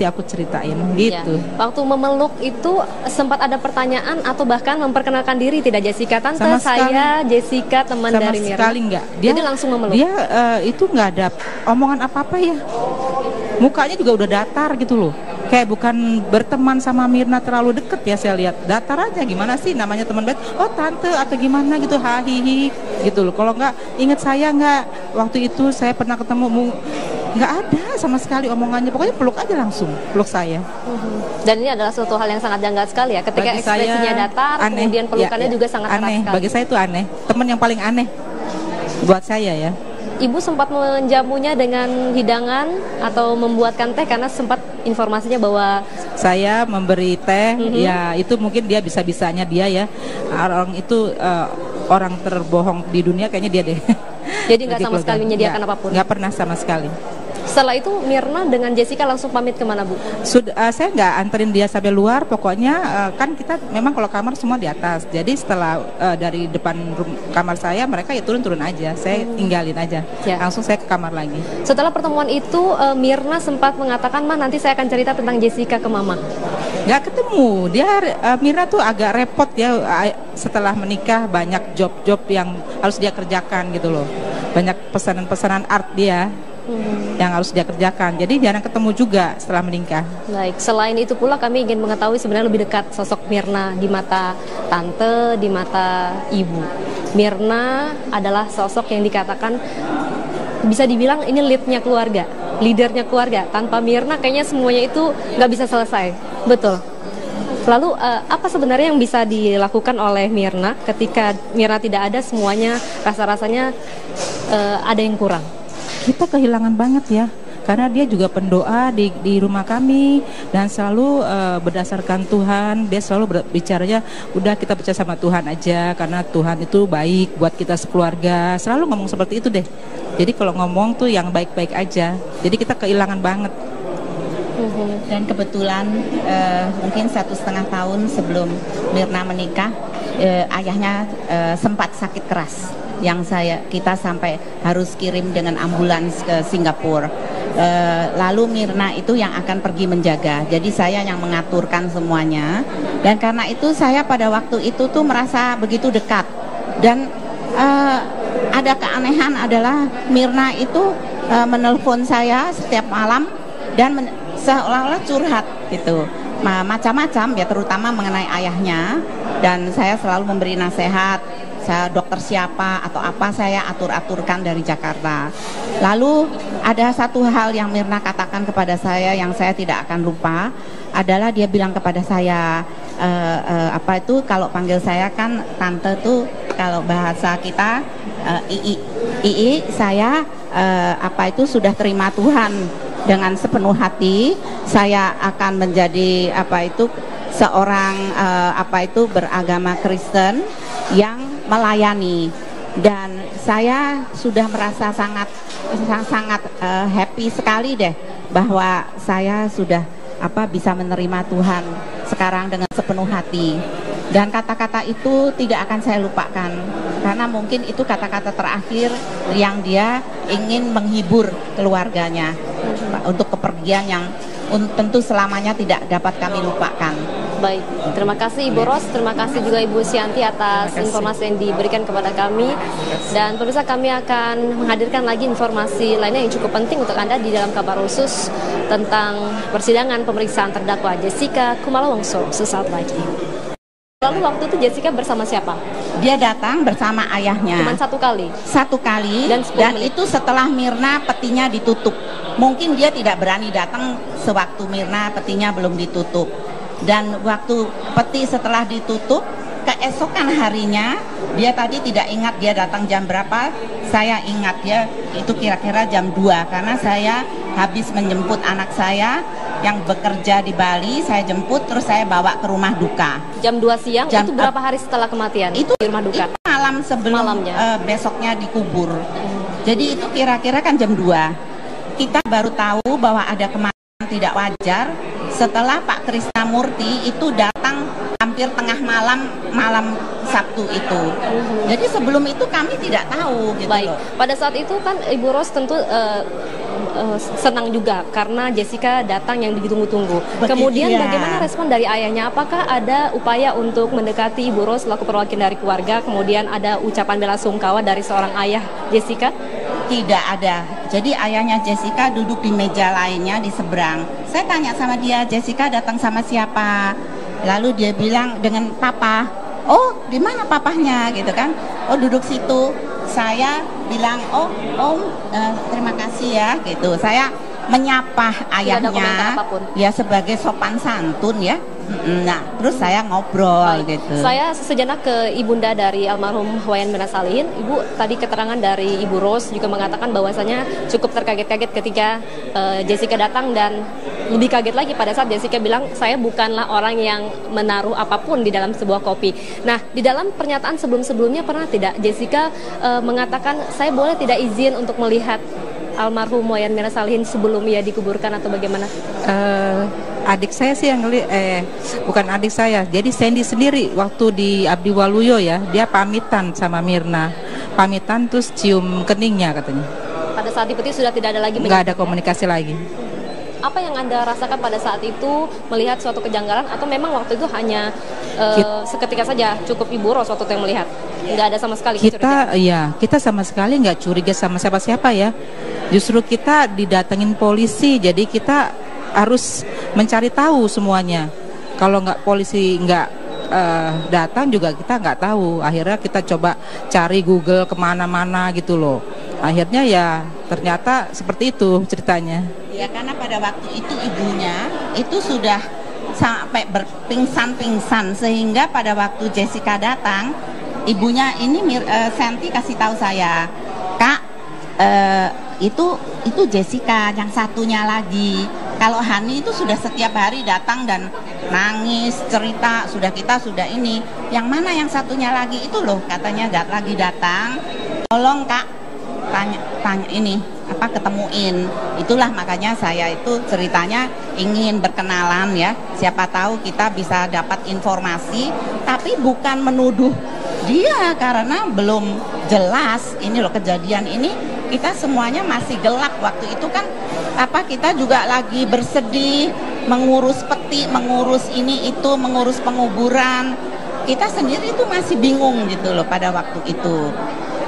aku ceritain gitu. Ya. Waktu memeluk itu sempat ada pertanyaan atau bahkan memperkenalkan diri tidak Jessica? Tante, saya Jessica, teman dari Mirna. Sama sekali enggak. Jadi langsung memeluk. Dia itu nggak ada omongan apa-apa ya. Mukanya juga udah datar gitu loh. Kayak bukan berteman sama Mirna terlalu deket ya, saya lihat datar aja. Gimana sih namanya teman baik, tante atau gimana gitu, hahihi gitu loh. Kalau nggak inget saya nggak, waktu itu saya pernah ketemu, nggak ada sama sekali omongannya, pokoknya peluk aja langsung, peluk saya. Dan ini adalah suatu hal yang sangat janggal sekali ya, ketika bagi ekspresinya datar, aneh. kemudian pelukannya juga sangat aneh. erat sekali. Bagi saya itu aneh, teman yang paling aneh buat saya ya. Ibu sempat menjamunya dengan hidangan atau membuatkan teh, karena sempat informasinya bahwa saya memberi teh, ya itu mungkin dia bisa-bisanya dia ya. Orang itu orang terbohong di dunia kayaknya dia deh. Jadi nggak sama sekali menyediakan apapun? Nggak pernah sama sekali. Setelah itu Mirna dengan Jessica langsung pamit kemana Bu? Saya nggak anterin dia sampai luar, pokoknya kan kita memang kalau kamar semua di atas. Jadi setelah dari depan kamar saya, mereka ya turun-turun aja, saya tinggalin aja, langsung saya ke kamar lagi. Setelah pertemuan itu Mirna sempat mengatakan, nanti saya akan cerita tentang Jessica ke Mama. Nggak ketemu, Mirna tuh agak repot ya, setelah menikah banyak job-job yang harus dia kerjakan gitu loh, banyak pesanan-pesanan art dia yang harus dia kerjakan, jadi jarang ketemu juga setelah menikah. Baik, selain itu pula kami ingin mengetahui sebenarnya lebih dekat sosok Mirna di mata tante, di mata ibu. Mirna adalah sosok yang dikatakan bisa dibilang ini leadernya keluarga. Tanpa Mirna kayaknya semuanya itu nggak bisa selesai, betul. Lalu apa sebenarnya yang bisa dilakukan oleh Mirna ketika Mirna tidak ada, semuanya rasa-rasanya ada yang kurang? Kita kehilangan banget ya, karena dia juga pendoa di rumah kami, dan selalu berdasarkan Tuhan. Dia selalu bicaranya, udah kita percaya sama Tuhan aja, karena Tuhan itu baik buat kita sekeluarga. Selalu ngomong seperti itu deh. Jadi kalau ngomong tuh yang baik-baik aja. Jadi kita kehilangan banget. Dan kebetulan mungkin 1,5 tahun sebelum Mirna menikah, ayahnya sempat sakit keras yang kita sampai harus kirim dengan ambulans ke Singapura. Lalu Mirna itu yang akan pergi menjaga, jadi saya yang mengaturkan semuanya. Dan karena itu saya pada waktu itu tuh merasa begitu dekat. Dan ada keanehan adalah Mirna itu menelpon saya setiap malam dan seolah-olah curhat gitu, macam-macam ya, terutama mengenai ayahnya. Dan saya selalu memberi nasihat, saya dokter siapa atau apa saya atur-aturkan dari Jakarta. Lalu ada satu hal yang Mirna katakan kepada saya yang saya tidak akan lupa, adalah dia bilang kepada saya, kalau panggil saya kan tante tuh, kalau bahasa kita Ii, saya sudah terima Tuhan dengan sepenuh hati. Saya akan menjadi seorang beragama Kristen yang melayani, dan saya sudah merasa sangat happy sekali deh bahwa saya sudah bisa menerima Tuhan sekarang dengan sepenuh hati. Dan kata-kata itu tidak akan saya lupakan, karena mungkin itu kata-kata terakhir yang dia ingin menghibur keluarganya untuk kepergian yang tentu selamanya tidak dapat kami lupakan. Baik, terima kasih Ibu Ros, terima kasih juga Ibu Sianti atas informasi yang diberikan kepada kami. Dan pemirsa, kami akan menghadirkan lagi informasi lainnya yang cukup penting untuk Anda di dalam kabar khusus tentang persidangan pemeriksaan terdakwa Jessica Kumala Wongso sesaat lagi. Lalu waktu itu Jessica bersama siapa? Dia datang bersama ayahnya. Cuma satu kali? Satu kali, dan itu setelah Mirna petinya ditutup. Mungkin dia tidak berani datang sewaktu Mirna petinya belum ditutup. Dan waktu peti setelah ditutup, keesokan harinya, dia tadi tidak ingat dia datang jam berapa. Saya ingat dia itu kira-kira jam 2, karena saya habis menjemput anak saya yang bekerja di Bali. Saya jemput, terus saya bawa ke rumah duka. Jam 2 siang, itu berapa hari setelah kematian? Itu di rumah duka? Itu malam sebelum besoknya dikubur. Jadi itu kira-kira kan jam 2. Kita baru tahu bahwa ada kematian tidak wajar setelah Pak Krisnamurti itu datang hampir tengah malam Sabtu itu. Jadi sebelum itu kami tidak tahu gitu. Baik, pada saat itu kan Ibu Ros tentu senang juga karena Jessica datang yang ditunggu-tunggu. Kemudian bagaimana respon dari ayahnya? Apakah ada upaya untuk mendekati Ibu Ros selaku perwakilan dari keluarga? Kemudian ada ucapan bela sungkawa dari seorang ayah Jessica? Tidak ada. Jadi ayahnya Jessica duduk di meja lainnya di seberang. Saya tanya sama dia, Jessica datang sama siapa? Lalu dia bilang dengan papa. Oh, di mana papahnya gitu kan? Oh, duduk situ. Saya bilang, terima kasih ya gitu. Saya menyapa ayahnya ya sebagai sopan santun ya. Nah, terus saya ngobrol gitu. Saya sejenak ke ibunda dari almarhum Wayan Mirna Salihin. Ibu, tadi keterangan dari Ibu Ros juga mengatakan bahwasanya cukup terkaget-kaget ketika Jessica datang, dan lebih kaget lagi pada saat Jessica bilang, saya bukanlah orang yang menaruh apapun di dalam sebuah kopi. Nah, di dalam pernyataan sebelum-sebelumnya pernah tidak Jessica mengatakan, saya boleh tidak izin untuk melihat almarhum Wayan Mirna Salihin sebelum ia dikuburkan atau bagaimana? Adik saya sih yang bukan adik saya. Jadi Sandy sendiri waktu di Abdi Waluyo ya, dia pamitan sama Mirna. Pamitan terus cium keningnya katanya. Pada saat itu sudah tidak ada lagi? Nggak ada komunikasi lagi. Apa yang Anda rasakan pada saat itu, melihat suatu kejanggalan, atau memang waktu itu hanya seketika saja cukup Ibu Ros waktu itu yang melihat? Nggak ada sama sekali kita sama sekali nggak curiga sama siapa-siapa ya. Justru kita didatengin polisi, jadi kita harus mencari tahu semuanya. Kalau nggak polisi nggak datang juga kita nggak tahu. Akhirnya kita coba cari Google kemana-mana gitu loh. Akhirnya ya ternyata seperti itu ceritanya. Ya karena pada waktu itu ibunya itu sudah sampai berpingsan-pingsan, sehingga pada waktu Jessica datang, ibunya ini Santi kasih tahu saya, Kak, itu Jessica, yang satunya lagi. Kalau Hani itu sudah setiap hari datang dan nangis, cerita, kita sudah ini. Yang mana yang satunya lagi itu loh, katanya lagi datang. Tolong Kak, tanya ini, kita ketemuin. Itulah makanya saya itu ceritanya ingin berkenalan ya. Siapa tahu kita bisa dapat informasi, tapi bukan menuduh dia karena belum jelas. Ini loh kejadian ini kita semuanya masih gelap waktu itu kan kita juga lagi bersedih, mengurus peti, mengurus ini itu, mengurus penguburan. Kita sendiri itu masih bingung gitu loh pada waktu itu.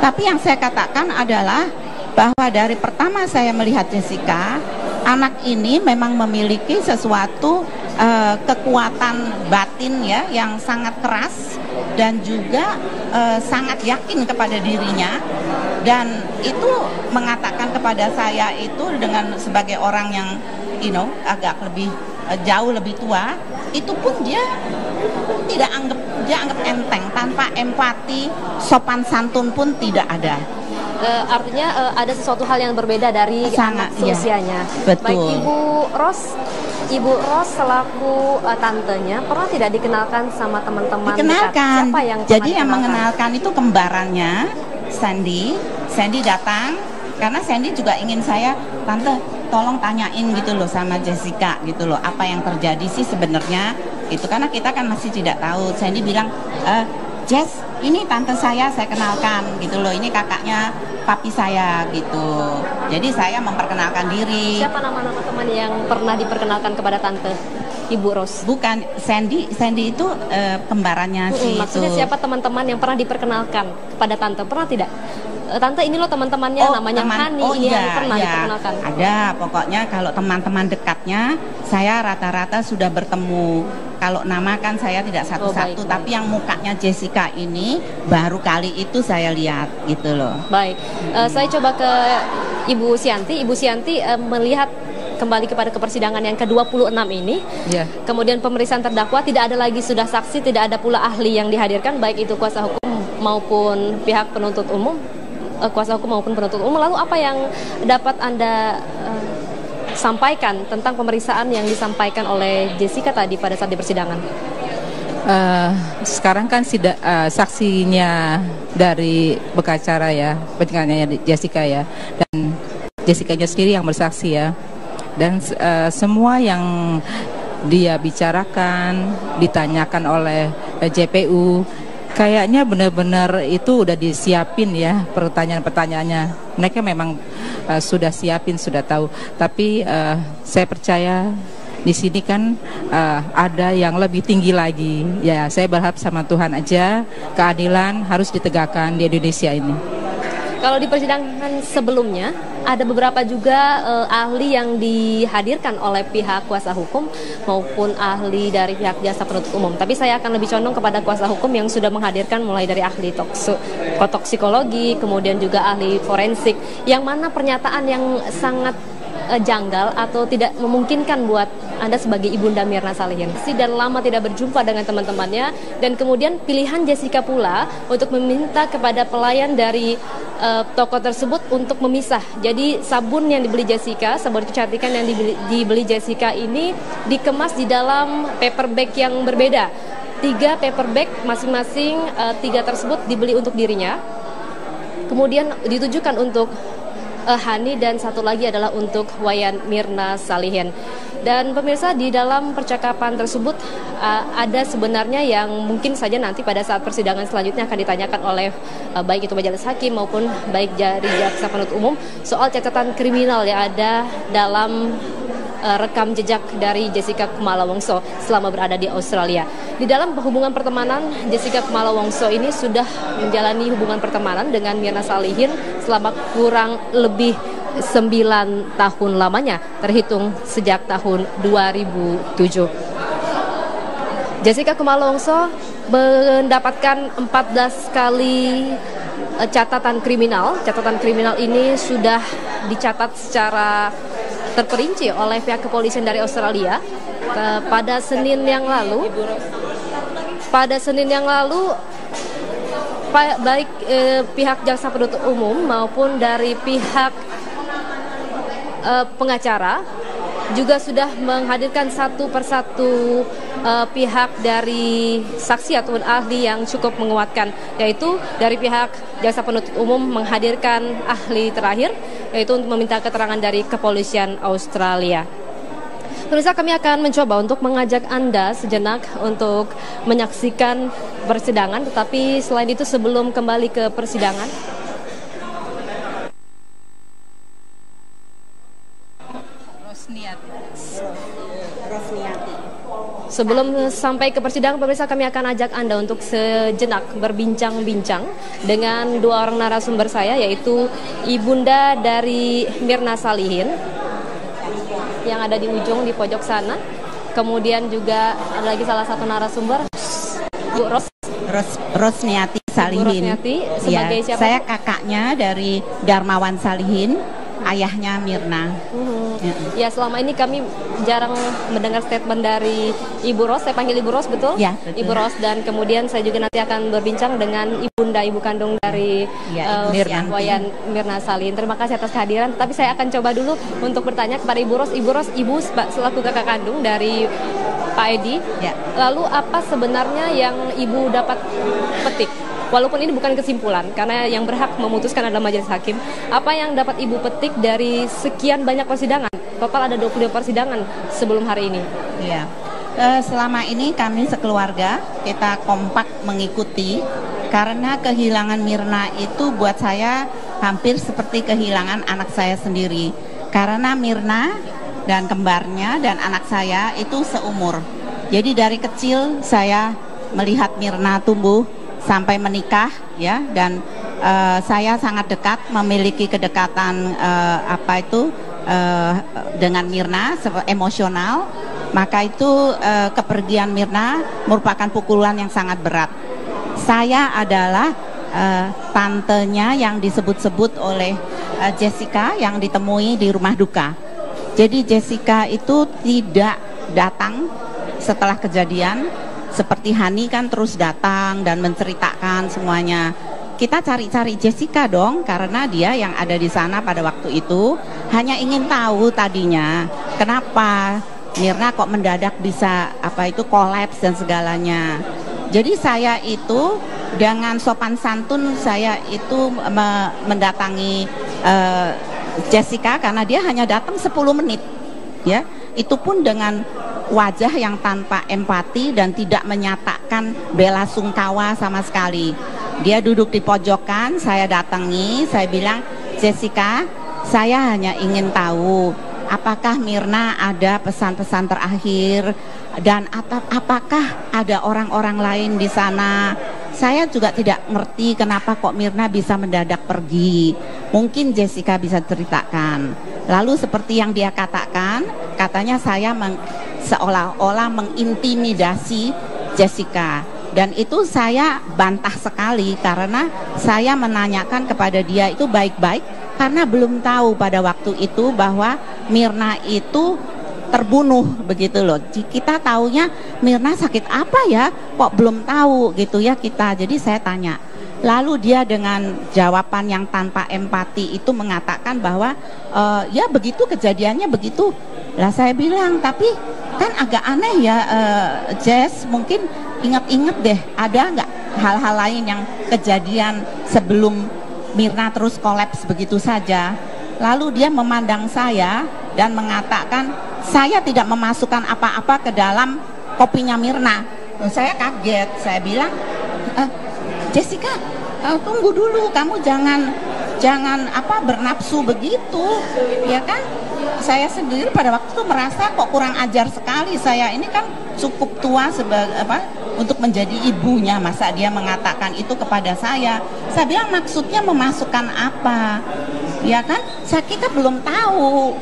Tapi yang saya katakan adalah bahwa dari pertama saya melihat Jessica, anak ini memang memiliki sesuatu kekuatan batin ya yang sangat keras dan juga sangat yakin kepada dirinya, dan itu mengatakan kepada saya itu dengan sebagai orang yang agak lebih jauh lebih tua, itu pun dia anggap enteng, tanpa empati, sopan santun pun tidak ada. Artinya ada sesuatu hal yang berbeda dari anak seusianya. Betul. Baik Ibu Ros selaku tantenya pernah tidak dikenalkan sama teman-teman dikenalkan. dekat? Siapa yang jadi yang mengenalkan itu kembarannya Sandy. Sandy datang karena Sandy juga ingin saya, tante tolong tanyain gitu loh sama Jessica gitu loh, apa yang terjadi sih sebenarnya itu, karena kita kan masih tidak tahu. Sandy bilang, Jess, ini tante saya kenalkan gitu loh, ini kakaknya papi saya gitu. Jadi saya memperkenalkan diri. Siapa nama-nama teman yang pernah diperkenalkan kepada tante Ibu Ros? Bukan, Sandy itu kembarannya si maksudnya itu. siapa teman-teman yang pernah diperkenalkan kepada tante? Pernah tidak? Tante ini loh teman-temannya namanya Hani, ini yang pernah diperkenalkan. Ada, pokoknya kalau teman-teman dekatnya saya rata-rata sudah bertemu. Kalau nama kan saya tidak satu-satu, tapi yang mukanya Jessica ini baru kali itu saya lihat gitu loh. Baik, saya coba ke Ibu Sianti. Ibu Sianti melihat kembali kepada persidangan yang ke-26 ini. Kemudian pemeriksaan terdakwa, tidak ada lagi sudah saksi, tidak ada pula ahli yang dihadirkan, baik itu kuasa hukum maupun pihak penuntut umum. Lalu apa yang dapat Anda sampaikan tentang pemeriksaan yang disampaikan oleh Jessica tadi pada saat di persidangan? Sekarang kan saksinya dari pengacara ya, pengacaranya Jessica ya, dan Jessica-nya sendiri yang bersaksi ya, dan semua yang dia bicarakan, ditanyakan oleh JPU, kayaknya benar-benar itu udah disiapin ya pertanyaan-pertanyaannya. Mereka memang sudah siapin, sudah tahu. Tapi saya percaya di sini kan ada yang lebih tinggi lagi. Ya, saya berharap sama Tuhan aja keadilan harus ditegakkan di Indonesia ini. Kalau di persidangan sebelumnya ada beberapa juga ahli yang dihadirkan oleh pihak kuasa hukum maupun ahli dari pihak jasa penuntut umum. Tapi saya akan lebih condong kepada kuasa hukum yang sudah menghadirkan mulai dari ahli toksikologi, kemudian juga ahli forensik, yang mana pernyataan yang sangat janggal atau tidak memungkinkan buat Anda sebagai Ibunda Mirna Salihin. Dan lama tidak berjumpa dengan teman-temannya, dan kemudian pilihan Jessica pula untuk meminta kepada pelayan dari toko tersebut untuk memisah. Jadi sabun yang dibeli Jessica, sabun kecantikan yang dibeli Jessica ini dikemas di dalam paper bag yang berbeda. 3 paper bag masing-masing, 3 tersebut dibeli untuk dirinya. Kemudian ditujukan untuk Hani, dan satu lagi adalah untuk Wayan Mirna Salihin. Dan pemirsa, di dalam percakapan tersebut ada sebenarnya yang mungkin saja nanti pada saat persidangan selanjutnya akan ditanyakan oleh baik itu majelis hakim maupun baik dari jaksa penuntut umum soal catatan kriminal yang ada dalam rekam jejak dari Jessica Kumala Wongso selama berada di Australia. Di dalam hubungan pertemanan, Jessica Kumala Wongso ini sudah menjalani hubungan pertemanan dengan Mirna Salihin selama kurang lebih 9 tahun lamanya, terhitung sejak tahun 2007. Jessica Kumala Wongso mendapatkan 14 kali catatan kriminal. Catatan kriminal ini sudah dicatat secara terperinci oleh pihak kepolisian dari Australia. Pada Senin yang lalu, baik pihak jaksa penuntut umum maupun dari pihak pengacara juga sudah menghadirkan satu persatu pihak dari saksi ataupun ahli yang cukup menguatkan, yaitu dari pihak jaksa penuntut umum menghadirkan ahli terakhir yaitu untuk meminta keterangan dari kepolisian Australia. Pemirsa, kami akan mencoba untuk mengajak Anda sejenak untuk menyaksikan persidangan, tetapi selain itu sebelum kembali ke persidangan, sebelum sampai ke persidangan, pemirsa, kami akan ajak Anda untuk sejenak berbincang-bincang dengan dua orang narasumber saya, yaitu ibunda dari Mirna Salihin yang ada di ujung di pojok sana. Kemudian juga ada lagi salah satu narasumber, Bu Rosniati Salihin. Bu Rosniati sebagai siapa? Saya kakaknya dari Darmawan Salihin, ayahnya Mirna. Ya, selama ini kami jarang mendengar statement dari Ibu Ros. Saya panggil Ibu Ros, betul? Ya, betul. Ibu Ros, dan kemudian saya juga nanti akan berbincang dengan ibunda, ibu kandung dari Wayan Mirna Salihin. Terima kasih atas kehadiran. Tapi saya akan coba dulu untuk bertanya kepada Ibu Ros. Ibu Ros, Ibu selaku kakak kandung dari Pak Edi. Ya. Lalu apa sebenarnya yang Ibu dapat petik? Walaupun ini bukan kesimpulan, karena yang berhak memutuskan adalah majelis hakim. Apa yang dapat Ibu petik dari sekian banyak persidangan? Total ada 22 persidangan sebelum hari ini. Iya. Selama ini kami sekeluarga, kita kompak mengikuti, karena kehilangan Mirna itu buat saya hampir seperti kehilangan anak saya sendiri. Karena Mirna dan kembarnya dan anak saya itu seumur. Jadi dari kecil saya melihat Mirna tumbuh sampai menikah, ya, dan saya sangat dekat, memiliki kedekatan dengan Mirna, emosional. Maka itu kepergian Mirna merupakan pukulan yang sangat berat. Saya adalah tantenya yang disebut-sebut oleh Jessica yang ditemui di rumah duka. Jadi Jessica itu tidak datang setelah kejadian. Seperti Hani kan terus datang dan menceritakan semuanya. Kita cari-cari Jessica dong, karena dia yang ada di sana pada waktu itu. Hanya ingin tahu tadinya kenapa Mirna kok mendadak bisa kolaps dan segalanya. Jadi saya itu dengan sopan santun saya itu mendatangi Jessica, karena dia hanya datang 10 menit, ya. Itu pun dengan wajah yang tanpa empati dan tidak menyatakan bela sungkawa sama sekali. Dia duduk di pojokan, saya datangi, saya bilang, Jessica, saya hanya ingin tahu apakah Mirna ada pesan-pesan terakhir dan apakah ada orang-orang lain di sana. Saya juga tidak ngerti kenapa kok Mirna bisa mendadak pergi. Mungkin Jessica bisa ceritakan. Lalu seperti yang dia katakan, katanya saya seolah-olah mengintimidasi Jessica. Dan itu saya bantah sekali, karena saya menanyakan kepada dia itu baik-baik, karena belum tahu pada waktu itu bahwa Mirna itu terbunuh, begitu loh. Kita taunya Mirna sakit apa ya, kok belum tahu gitu ya kita. Jadi saya tanya. Lalu dia dengan jawaban yang tanpa empati itu mengatakan bahwa ya begitu kejadiannya begitu. Lah saya bilang, tapi kan agak aneh ya Jess, mungkin ingat-ingat deh, ada nggak hal-hal lain yang kejadian sebelum Mirna terus kolaps begitu saja. Lalu dia memandang saya dan mengatakan, saya tidak memasukkan apa-apa ke dalam kopinya Mirna. Saya kaget, saya bilang, Jessica, tunggu dulu, kamu jangan bernafsu begitu, ya kan? Saya sendiri pada waktu itu merasa kok kurang ajar sekali. Saya ini kan cukup tua untuk menjadi ibunya, masa dia mengatakan itu kepada saya. Saya bilang, maksudnya memasukkan apa? Ya kan? Kita belum tahu.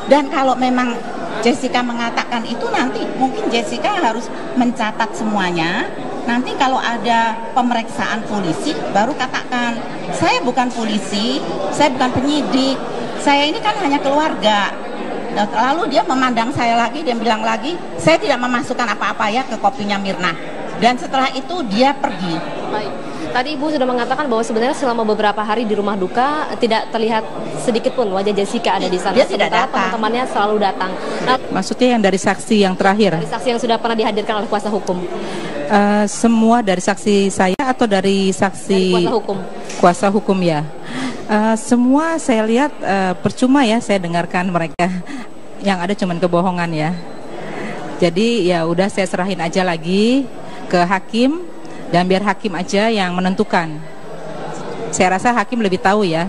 Dan kalau memang Jessica mengatakan itu, nanti mungkin Jessica harus mencatat semuanya. Nanti kalau ada pemeriksaan polisi baru katakan, saya bukan polisi, saya bukan penyidik, saya ini kan hanya keluarga. Lalu dia memandang saya lagi dan bilang lagi, saya tidak memasukkan apa-apa ya ke kopinya Mirna. Dan setelah itu dia pergi. Baik. Tadi Ibu sudah mengatakan bahwa sebenarnya selama beberapa hari di rumah duka tidak terlihat sedikit pun wajah Jessica ada di sana. Dia tidak datang. Teman-temannya selalu datang. Nah, maksudnya yang dari saksi yang terakhir? Dari saksi yang sudah pernah dihadirkan oleh kuasa hukum. Semua dari saksi saya atau dari saksi dari kuasa hukum? Kuasa hukum ya. Semua saya lihat percuma ya, saya dengarkan mereka. Yang ada cuman kebohongan ya. Jadi ya udah saya serahin aja lagi ke hakim dan biar hakim aja yang menentukan. Saya rasa hakim lebih tahu ya.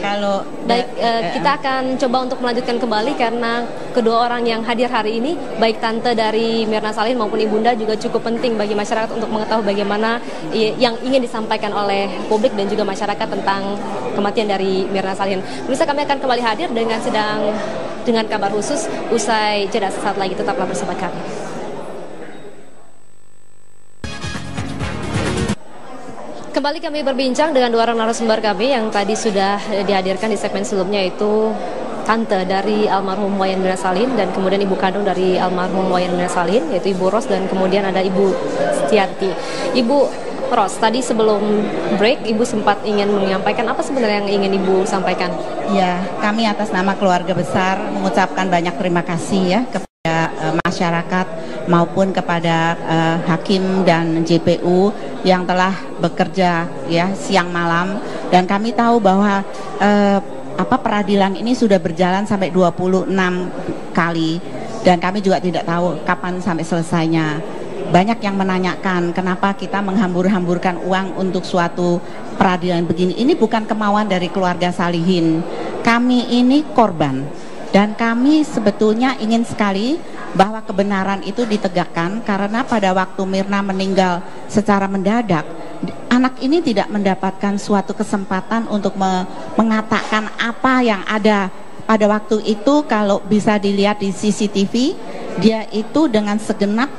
Kalau baik, kita akan coba untuk melanjutkan kembali karena kedua orang yang hadir hari ini, baik tante dari Mirna Salihin maupun ibunda juga cukup penting bagi masyarakat untuk mengetahui bagaimana yang ingin disampaikan oleh publik dan juga masyarakat tentang kematian dari Mirna Salihin. Pemirsa, kami akan kembali hadir dengan kabar khusus usai jeda sesaat lagi. Tetaplah bersama kami. Kembali kami berbincang dengan dua orang narasumber kami yang tadi sudah dihadirkan di segmen sebelumnya, yaitu tante dari almarhum Wayan Mirna Salihin dan kemudian ibu kandung dari almarhum Wayan Mirna Salihin, yaitu Ibu Ros, dan kemudian ada Ibu Setianti. Ibu Ros, tadi sebelum break Ibu sempat ingin menyampaikan apa sebenarnya yang ingin Ibu sampaikan? Ya, kami atas nama keluarga besar mengucapkan banyak terima kasih ya kepada masyarakat maupun kepada hakim dan JPU yang telah bekerja ya siang malam, dan kami tahu bahwa peradilan ini sudah berjalan sampai 26 kali dan kami juga tidak tahu kapan sampai selesainya. Banyak yang menanyakan kenapa kita menghambur-hamburkan uang untuk suatu peradilan begini. Ini bukan kemauan dari keluarga Salihin. Kami ini korban dan kami sebetulnya ingin sekali bahwa kebenaran itu ditegakkan, karena pada waktu Mirna meninggal secara mendadak, anak ini tidak mendapatkan suatu kesempatan untuk mengatakan apa yang ada pada waktu itu. Kalau bisa dilihat di CCTV, dia itu dengan segenap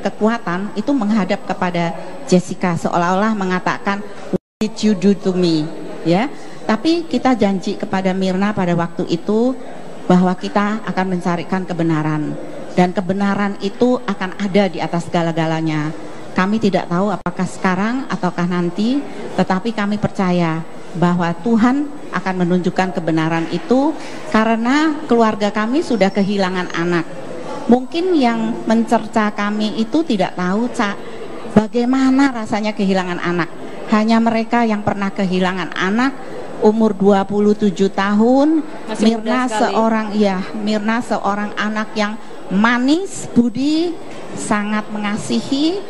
kekuatan itu menghadap kepada Jessica seolah-olah mengatakan, "What did you do to me?" Ya, tapi kita janji kepada Mirna pada waktu itu bahwa kita akan mencarikan kebenaran, dan kebenaran itu akan ada di atas segala-galanya. Kami tidak tahu apakah sekarang ataukah nanti, tetapi kami percaya bahwa Tuhan akan menunjukkan kebenaran itu, karena keluarga kami sudah kehilangan anak. Mungkin yang mencerca kami itu tidak tahu bagaimana rasanya kehilangan anak. Hanya mereka yang pernah kehilangan anak umur 27 tahun. Mirna seorang anak yang manis budi, sangat mengasihi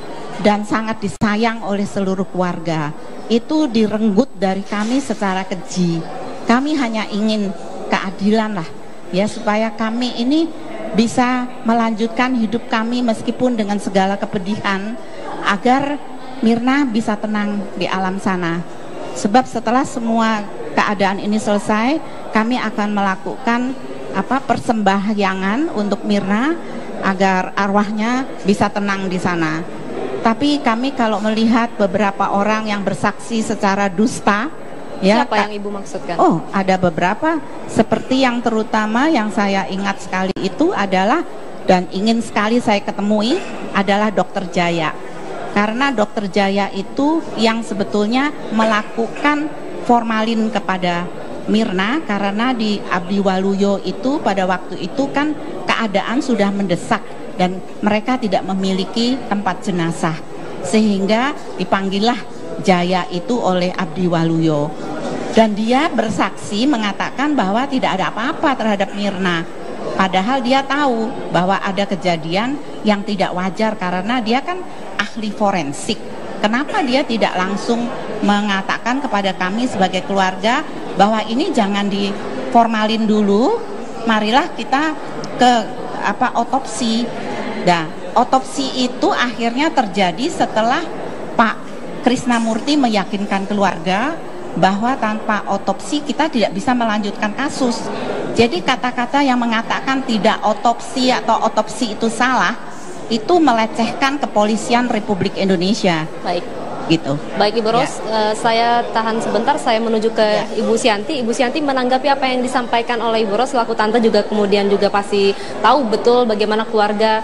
dan sangat disayang oleh seluruh keluarga. Itu direnggut dari kami secara keji. Kami hanya ingin keadilan lah ya, supaya kami ini bisa melanjutkan hidup kami meskipun dengan segala kepedihan, agar Mirna bisa tenang di alam sana. Sebab setelah semua keadaan ini selesai, kami akan melakukan persembahyangan untuk Mirna agar arwahnya bisa tenang di sana. Tapi kami kalau melihat beberapa orang yang bersaksi secara dusta, ya, siapa yang Ibu maksudkan? Oh, ada beberapa, seperti yang terutama yang saya ingat sekali itu adalah, dan ingin sekali saya ketemui, adalah Dokter Jaya. Karena Dokter Jaya itu yang sebetulnya melakukan formalin kepada Mirna, karena di Abdi Waluyo itu pada waktu itu kan keadaan sudah mendesak dan mereka tidak memiliki tempat jenazah, sehingga dipanggillah Jaya itu oleh Abdi Waluyo, dan dia bersaksi mengatakan bahwa tidak ada apa-apa terhadap Mirna, padahal dia tahu bahwa ada kejadian yang tidak wajar karena dia kan ahli forensik. Kenapa dia tidak langsung mengatakan kepada kami sebagai keluarga bahwa ini jangan diformalin dulu, marilah kita ke otopsi. Nah, otopsi itu akhirnya terjadi setelah Pak Krisnamurti meyakinkan keluarga bahwa tanpa otopsi kita tidak bisa melanjutkan kasus. Jadi kata-kata yang mengatakan tidak otopsi atau otopsi itu salah, itu melecehkan kepolisian Republik Indonesia. Baik. Gitu. Baik Ibu Ros, saya tahan sebentar, saya menuju ke Ibu Sianti. Ibu Sianti, menanggapi apa yang disampaikan oleh Ibu Ros selaku tante, juga kemudian juga pasti tahu betul bagaimana keluarga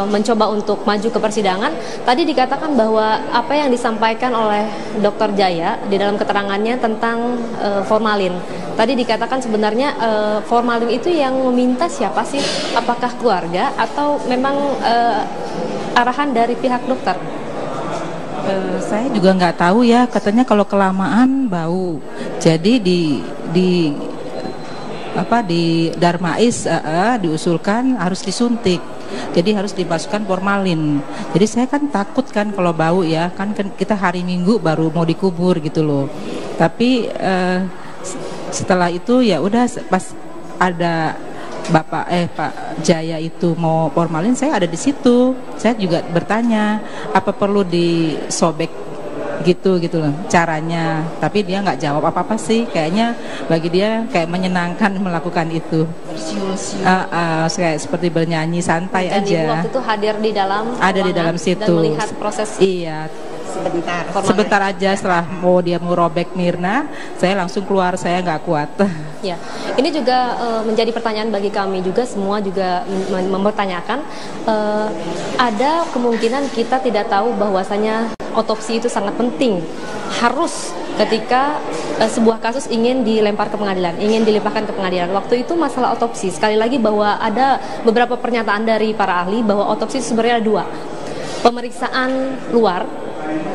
mencoba untuk maju ke persidangan. Tadi dikatakan bahwa apa yang disampaikan oleh Dokter Jaya di dalam keterangannya tentang formalin. Tadi dikatakan sebenarnya formalin itu yang meminta siapa sih? Apakah keluarga atau memang arahan dari pihak dokter? Saya juga nggak tahu ya, katanya kalau kelamaan bau. Jadi di Darmais diusulkan harus disuntik. Jadi harus dimasukkan formalin. Jadi saya kan takut kan kalau bau ya, kan kita hari Minggu baru mau dikubur gitu loh. Tapi setelah itu ya udah, pas ada Pak Jaya itu mau formalin, saya ada di situ. Saya juga bertanya apa perlu disobek gitu loh caranya. Tapi dia nggak jawab apa-apa sih. Kayaknya bagi dia kayak menyenangkan melakukan itu. Kayak seperti bernyanyi santai dan aja. Ibu waktu itu hadir di dalam ada di dalam situ dan melihat proses. Iya. Sebentar aja setelah dia mau robek Mirna, saya langsung keluar, saya nggak kuat. Ya, ini juga menjadi pertanyaan bagi kami juga, semua juga mempertanyakan, ada kemungkinan kita tidak tahu bahwasanya otopsi itu sangat penting, harus ketika sebuah kasus ingin dilempar ke pengadilan, ingin dilimpahkan ke pengadilan. Waktu itu masalah otopsi, sekali lagi bahwa ada beberapa pernyataan dari para ahli bahwa otopsi sebenarnya ada dua, pemeriksaan luar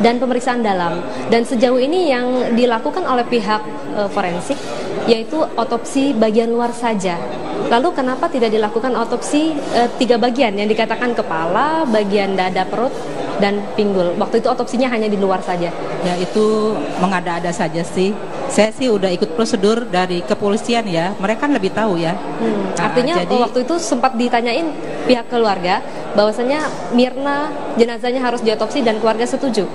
dan pemeriksaan dalam. Dan sejauh ini yang dilakukan oleh pihak forensik yaitu otopsi bagian luar saja. Lalu kenapa tidak dilakukan otopsi 3 bagian yang dikatakan kepala, bagian dada, perut, dan pinggul? Waktu itu otopsinya hanya di luar saja. Ya itu mengada-ada saja sih. Saya sih udah ikut prosedur dari kepolisian ya. Mereka kan lebih tahu ya. Artinya jadi, waktu itu sempat ditanyain pihak keluarga bahwasanya Mirna jenazahnya harus diotopsi dan keluarga setuju.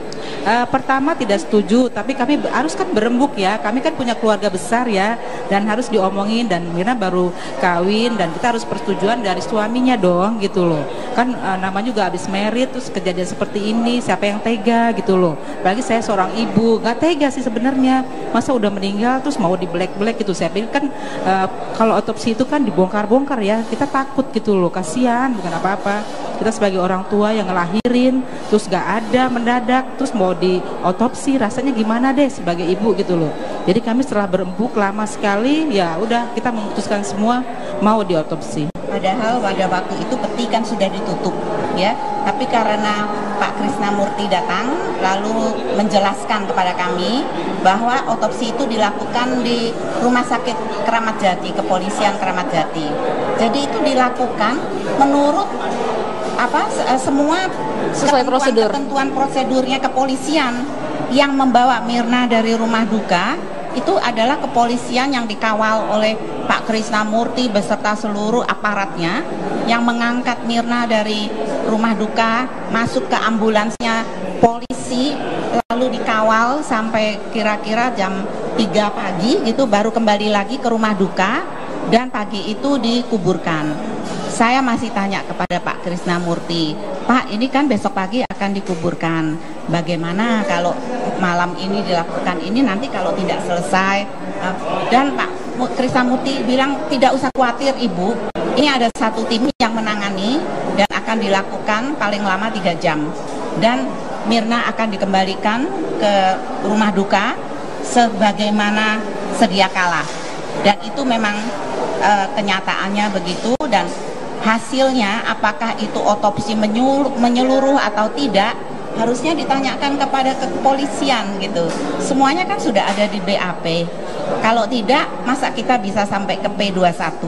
Pertama tidak setuju, tapi kami harus kan berembuk ya. Kami kan punya keluarga besar ya, dan harus diomongin. Dan Mirna baru kawin dan kita harus persetujuan dari suaminya dong gitu loh. Kan namanya juga habis merit, terus kejadian seperti ini, siapa yang tega gitu loh. Apalagi saya seorang ibu, nggak tega sih sebenarnya. Masa udah meninggal terus mau di black gitu. Saya pikir kan kalau otopsi itu kan dibongkar-bongkar ya, kita takut gitu loh, kasihan, bukan apa-apa. Kita sebagai orang tua yang ngelahirin terus gak ada mendadak, terus mau di otopsi, rasanya gimana deh sebagai ibu gitu loh. Jadi kami setelah berembuk lama sekali, ya udah kita memutuskan semua mau diotopsi. Padahal pada waktu itu peti kan sudah ditutup ya, tapi karena Pak Krisnamurti datang lalu menjelaskan kepada kami bahwa otopsi itu dilakukan di Rumah Sakit Kramat Jati, Kepolisian Kramat Jati. Jadi itu dilakukan menurut semua sesuai prosedur. Ketentuan prosedurnya kepolisian. Yang membawa Mirna dari rumah duka itu adalah kepolisian yang dikawal oleh Pak Krisnamurti beserta seluruh aparatnya, yang mengangkat Mirna dari rumah duka masuk ke ambulansnya polisi, lalu dikawal sampai kira-kira jam 3 pagi gitu, baru kembali lagi ke rumah duka dan pagi itu dikuburkan. Saya masih tanya kepada Pak Krisnamurti, Pak, ini kan besok pagi akan dikuburkan, bagaimana kalau malam ini dilakukan ini, nanti kalau tidak selesai? Dan Pak Krisnamurti bilang, tidak usah khawatir Ibu, ini ada satu tim yang menangani dan akan dilakukan paling lama 3 jam. Dan Mirna akan dikembalikan ke rumah duka sebagaimana sedia kala. Dan itu memang kenyataannya begitu. Dan hasilnya apakah itu otopsi menyeluruh atau tidak, harusnya ditanyakan kepada kepolisian gitu. Semuanya kan sudah ada di BAP. Kalau tidak, masa kita bisa sampai ke P21?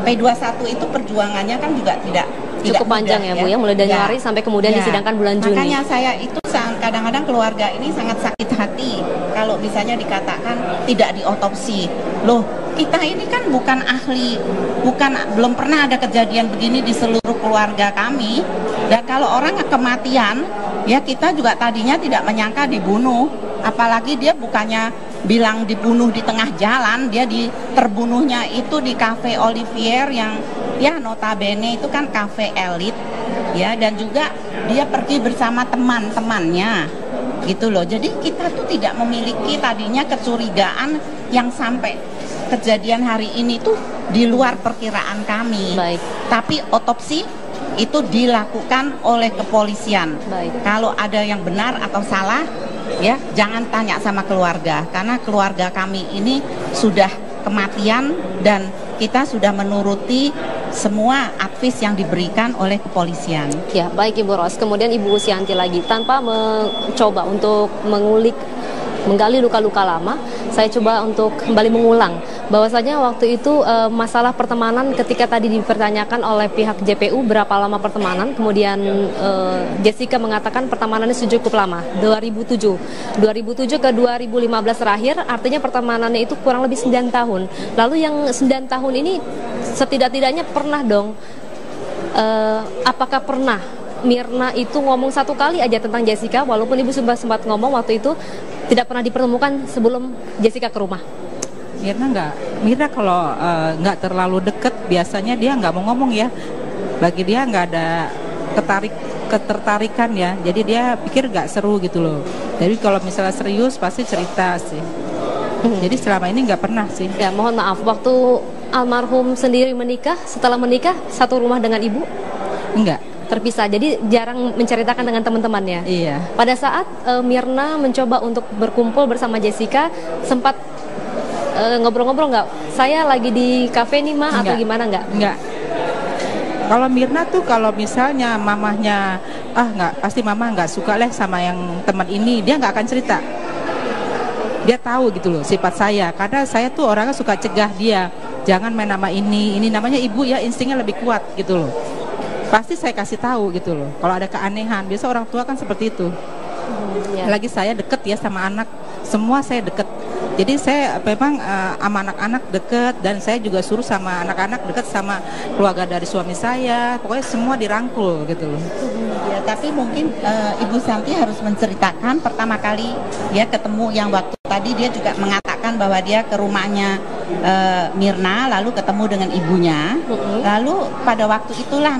P21 itu perjuangannya kan juga tidak cukup panjang ya Bu ya, mulai dari Januari sampai kemudian disidangkan bulan Juni. Makanya saya itu kadang-kadang keluarga ini sangat sakit hati kalau misalnya dikatakan tidak diotopsi. Loh, kita ini kan bukan ahli, belum pernah ada kejadian begini di seluruh keluarga kami. Dan kalau orang kematian, ya kita juga tadinya tidak menyangka dibunuh. Apalagi dia bukannya bilang dibunuh di tengah jalan, dia terbunuhnya itu di Cafe Olivier yang ya notabene itu kan kafe elit ya, dan juga dia pergi bersama teman-temannya gitu loh. Jadi kita tuh tidak memiliki tadinya kecurigaan yang sampai kejadian hari ini tuh di luar perkiraan kami. Baik. Tapi otopsi itu dilakukan oleh kepolisian. Baik. Kalau ada yang benar atau salah, ya jangan tanya sama keluarga, karena keluarga kami ini sudah kematian dan kita sudah menuruti semua advis yang diberikan oleh kepolisian. Ya, baik Ibu Ros. Kemudian Ibu Usianti lagi, tanpa mencoba untuk menggali luka-luka lama, saya coba untuk kembali mengulang bahwasanya waktu itu masalah pertemanan ketika tadi dipertanyakan oleh pihak JPU berapa lama pertemanan, kemudian Jessica mengatakan pertemanannya cukup lama, 2007 ke 2015 terakhir, artinya pertemanannya itu kurang lebih 9 tahun. Lalu yang 9 tahun ini setidak-tidaknya pernah dong, apakah pernah Mirna itu ngomong satu kali aja tentang Jessica, walaupun Ibu sempat ngomong waktu itu tidak pernah dipertemukan sebelum Jessica ke rumah? Mirna kalau nggak terlalu deket, biasanya dia nggak mau ngomong ya. Bagi dia nggak ada ketertarikan ya, jadi dia pikir nggak seru gitu loh. Jadi kalau misalnya serius pasti cerita sih. Jadi selama ini nggak pernah sih. Ya, mohon maaf, waktu almarhum sendiri menikah, setelah menikah satu rumah dengan Ibu? Enggak. Terpisah, jadi jarang menceritakan dengan teman-temannya. Iya. Pada saat Mirna mencoba untuk berkumpul bersama Jessica, sempat ngobrol-ngobrol nggak? Saya lagi di kafe nih Ma, atau gimana nggak? Enggak. Kalau Mirna tuh kalau misalnya mamahnya, nggak, pasti mama nggak suka sama yang teman ini, dia nggak akan cerita. Dia tahu gitu loh sifat saya, karena saya tuh orangnya suka cegah dia, jangan main nama ini namanya ibu ya, instingnya lebih kuat gitu loh. Pasti saya kasih tahu gitu loh kalau ada keanehan, biasa orang tua kan seperti itu. Lagi saya deket ya sama anak, semua saya deket, jadi saya memang sama anak-anak deket, dan saya juga suruh sama anak-anak deket sama keluarga dari suami saya, pokoknya semua dirangkul gitu loh. Ya, tapi mungkin Ibu Santi harus menceritakan pertama kali dia ketemu, yang waktu tadi dia juga mengatakan bahwa dia ke rumahnya Mirna, lalu ketemu dengan ibunya. Lalu pada waktu itulah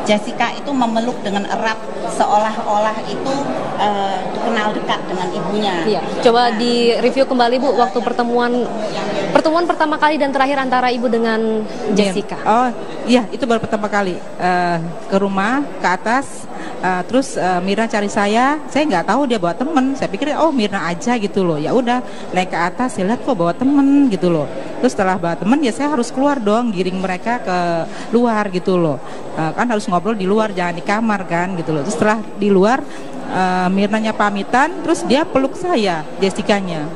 Jessica itu memeluk dengan erat, seolah-olah itu kenal dekat dengan ibunya. Iya. Coba di-review kembali Bu, waktu pertemuan pertama kali dan terakhir antara Ibu dengan Jessica. Oh iya, itu baru pertama kali ke rumah, ke atas. Terus Mirna cari saya nggak tahu dia bawa temen, saya pikir oh Mirna aja gitu loh. Ya udah naik ke atas, saya lihat kok bawa temen gitu loh. Terus setelah bawa temen ya saya harus keluar dong, giring mereka ke luar gitu loh. Kan harus ngobrol di luar, jangan di kamar kan gitu loh. Terus setelah di luar Mirnanya pamitan, terus dia peluk saya, Jessica-nya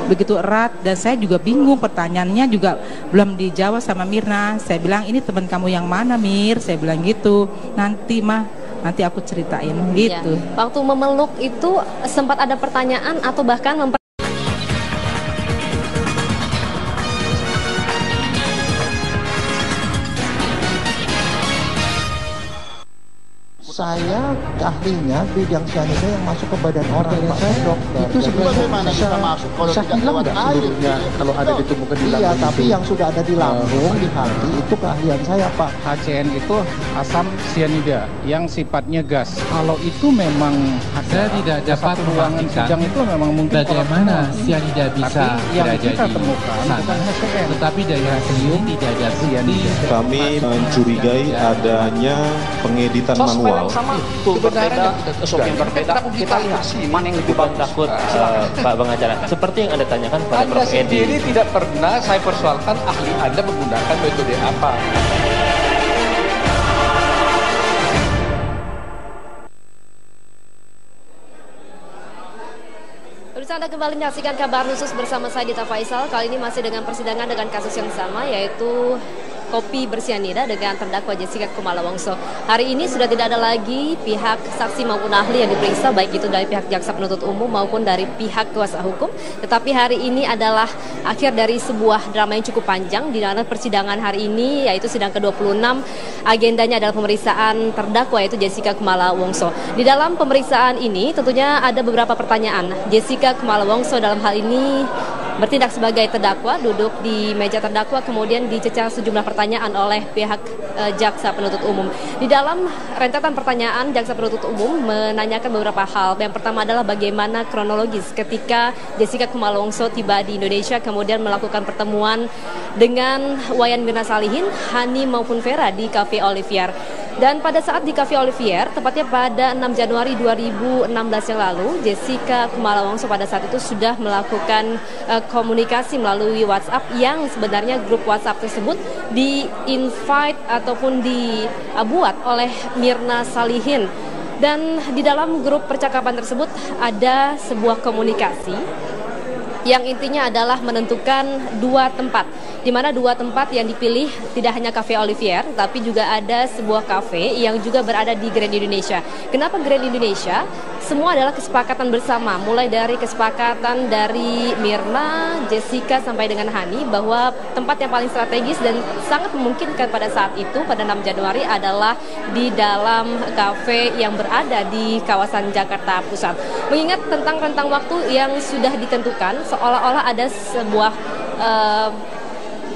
begitu erat, dan saya juga bingung, pertanyaannya juga belum dijawab sama Mirna. Saya bilang, ini teman kamu yang mana Mir? Saya bilang gitu. Nanti aku ceritain gitu. Ya. Waktu memeluk itu sempat ada pertanyaan atau bahkan saya ahlinya bidang cyanida yang masuk ke badan orang, Pak, saya dokter. Itu bagaimana bisa masuk kalau tidak lewat air? Kalau ada ditemukan di lambung. Iya, tapi yang sudah ada di lambung, di hati, itu keahlian saya, Pak. HCN itu asam sianida yang sifatnya gas. Kalau itu memang saya tidak dapat ruangan sidang itu memang mungkin bagaimana sianida bisa berada di kita temukan bukan HCN. Tetapi dari hasil tidak ada sianida. Kami mencurigai adanya pengeditan manual. Sama berbeda, yang berbeda, kita lihat mana yang lebih bagus. Takut Pak Pengacara, seperti yang Anda tanyakan pada Anda Prof. Edi. sendiri tidak pernah saya persoalkan ahli Anda menggunakan metode apa. Pemirsa, Anda kembali menyaksikan kabar khusus bersama saya Dita Faisal. Kali ini masih dengan persidangan dengan kasus yang sama, yaitu kopi bersianida dengan terdakwa Jessica Kumala Wongso. Hari ini sudah tidak ada lagi pihak saksi maupun ahli yang diperiksa, baik itu dari pihak jaksa penuntut umum maupun dari pihak kuasa hukum. Tetapi hari ini adalah akhir dari sebuah drama yang cukup panjang, di mana persidangan hari ini yaitu sidang ke-26, agendanya adalah pemeriksaan terdakwa yaitu Jessica Kumala Wongso. Di dalam pemeriksaan ini tentunya ada beberapa pertanyaan. Jessica Kumala Wongso dalam hal ini bertindak sebagai terdakwa, duduk di meja terdakwa, kemudian dicecar sejumlah pertanyaan oleh pihak jaksa penuntut umum. Di dalam rentetan pertanyaan, jaksa penuntut umum menanyakan beberapa hal. Yang pertama adalah bagaimana kronologis ketika Jessica Kumala Wongso tiba di Indonesia, kemudian melakukan pertemuan dengan Wayan Mirna Salihin, Hani maupun Vera di Cafe Olivier. Dan pada saat di Cafe Olivier, tepatnya pada 6 Januari 2016 yang lalu, Jessica Kumala Wongso pada saat itu sudah melakukan komunikasi melalui WhatsApp, yang sebenarnya grup WhatsApp tersebut di-invite ataupun dibuat oleh Mirna Salihin. Dan di dalam grup percakapan tersebut ada sebuah komunikasi yang intinya adalah menentukan dua tempat, di mana dua tempat yang dipilih tidak hanya Cafe Olivier, tapi juga ada sebuah kafe yang juga berada di Grand Indonesia. Kenapa Grand Indonesia? Semua adalah kesepakatan bersama, mulai dari kesepakatan dari Mirna, Jessica, sampai dengan Hani, bahwa tempat yang paling strategis dan sangat memungkinkan pada saat itu, pada 6 Januari, adalah di dalam kafe yang berada di kawasan Jakarta Pusat. Mengingat tentang rentang waktu yang sudah ditentukan, seolah-olah ada sebuah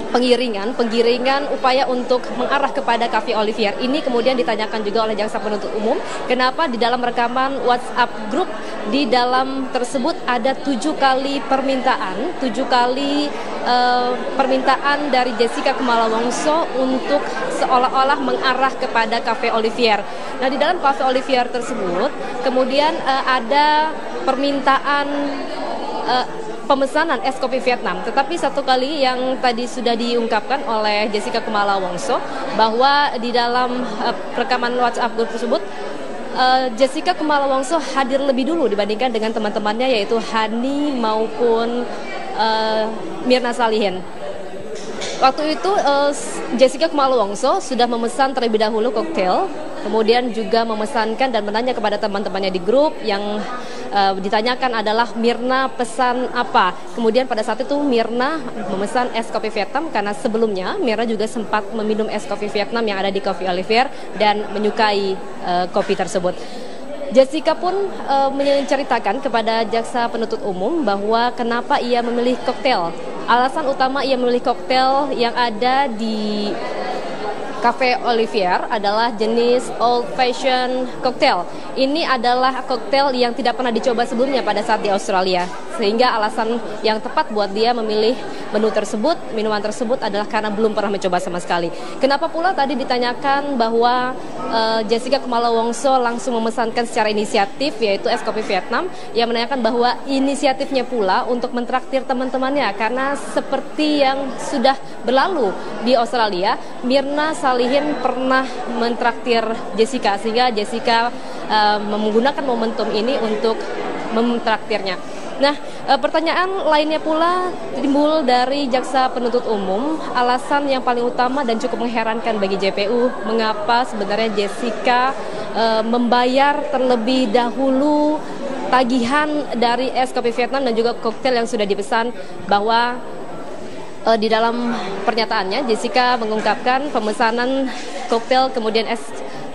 penggiringan upaya untuk mengarah kepada Cafe Olivier. Ini kemudian ditanyakan juga oleh jaksa penuntut umum, kenapa di dalam rekaman WhatsApp grup di dalam tersebut ada 7 kali permintaan, 7 kali permintaan dari Jessica Kumala Wongso untuk seolah-olah mengarah kepada Cafe Olivier. Nah, di dalam Cafe Olivier tersebut kemudian ada permintaan pemesanan es kopi Vietnam. Tetapi satu kali yang tadi sudah diungkapkan oleh Jessica Kumala Wongso, bahwa di dalam rekaman WhatsApp grup tersebut Jessica Kumala Wongso hadir lebih dulu dibandingkan dengan teman-temannya, yaitu Hani maupun Mirna Salihin. Waktu itu Jessica Kumala Wongso sudah memesan terlebih dahulu koktail, kemudian juga memesankan dan menanya kepada teman-temannya di grup, yang ditanyakan adalah Mirna pesan apa. Kemudian pada saat itu Mirna memesan es kopi Vietnam, karena sebelumnya Mirna juga sempat meminum es kopi Vietnam yang ada di Cafe Olivier dan menyukai kopi tersebut. Jessica pun menceritakan kepada jaksa penuntut umum bahwa kenapa ia memilih koktail. Alasan utama ia memilih koktail yang ada di Cafe Olivier adalah jenis old fashion cocktail. Ini adalah koktail yang tidak pernah dicoba sebelumnya pada saat di Australia, sehingga alasan yang tepat buat dia memilih menu tersebut, minuman tersebut, adalah karena belum pernah mencoba sama sekali. Kenapa pula tadi ditanyakan bahwa Jessica Kumala Wongso langsung memesankan secara inisiatif, yaitu es kopi Vietnam. Ia menanyakan bahwa inisiatifnya pula untuk mentraktir teman-temannya, karena seperti yang sudah berlalu di Australia, Mirna Salihin pernah mentraktir Jessica, sehingga Jessica menggunakan momentum ini untuk mentraktirnya. Nah, pertanyaan lainnya pula timbul dari jaksa penuntut umum, alasan yang paling utama dan cukup mengherankan bagi JPU, mengapa sebenarnya Jessica membayar terlebih dahulu tagihan dari es kopi Vietnam dan juga koktail yang sudah dipesan, bahwa di dalam pernyataannya Jessica mengungkapkan pemesanan koktail kemudian es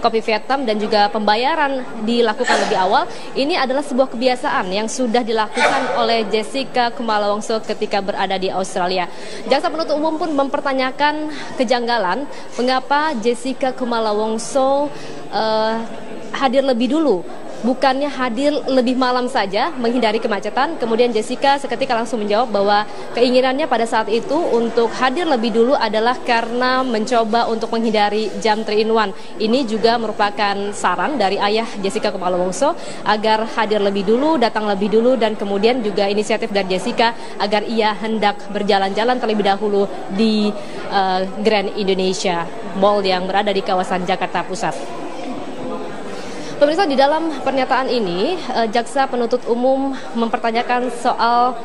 kopi Vietnam dan juga pembayaran dilakukan lebih awal. Ini adalah sebuah kebiasaan yang sudah dilakukan oleh Jessica Kumala Wongso ketika berada di Australia. Jaksa penuntut umum pun mempertanyakan kejanggalan mengapa Jessica Kumala Wongso hadir lebih dulu, bukannya hadir lebih malam saja menghindari kemacetan. Kemudian Jessica seketika langsung menjawab bahwa keinginannya pada saat itu untuk hadir lebih dulu adalah karena mencoba untuk menghindari jam 3-in-1. Ini juga merupakan saran dari ayah Jessica Kumala Wongso agar hadir lebih dulu, datang lebih dulu, dan kemudian juga inisiatif dari Jessica agar ia hendak berjalan-jalan terlebih dahulu di Grand Indonesia Mall yang berada di kawasan Jakarta Pusat. Pemirsa, di dalam pernyataan ini, jaksa penuntut umum mempertanyakan soal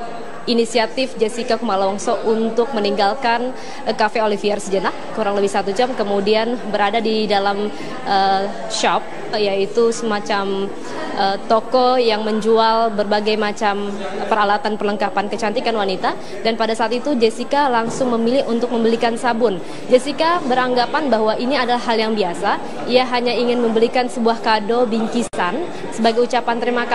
inisiatif Jessica Kumala Wongso untuk meninggalkan Cafe Olivier sejenak, kurang lebih 1 jam, kemudian berada di dalam shop, yaitu semacam toko yang menjual berbagai macam peralatan perlengkapan kecantikan wanita. Dan pada saat itu Jessica langsung memilih untuk membelikan sabun. Jessica beranggapan bahwa ini adalah hal yang biasa. Ia hanya ingin membelikan sebuah kado bingkisan sebagai ucapan terima kasih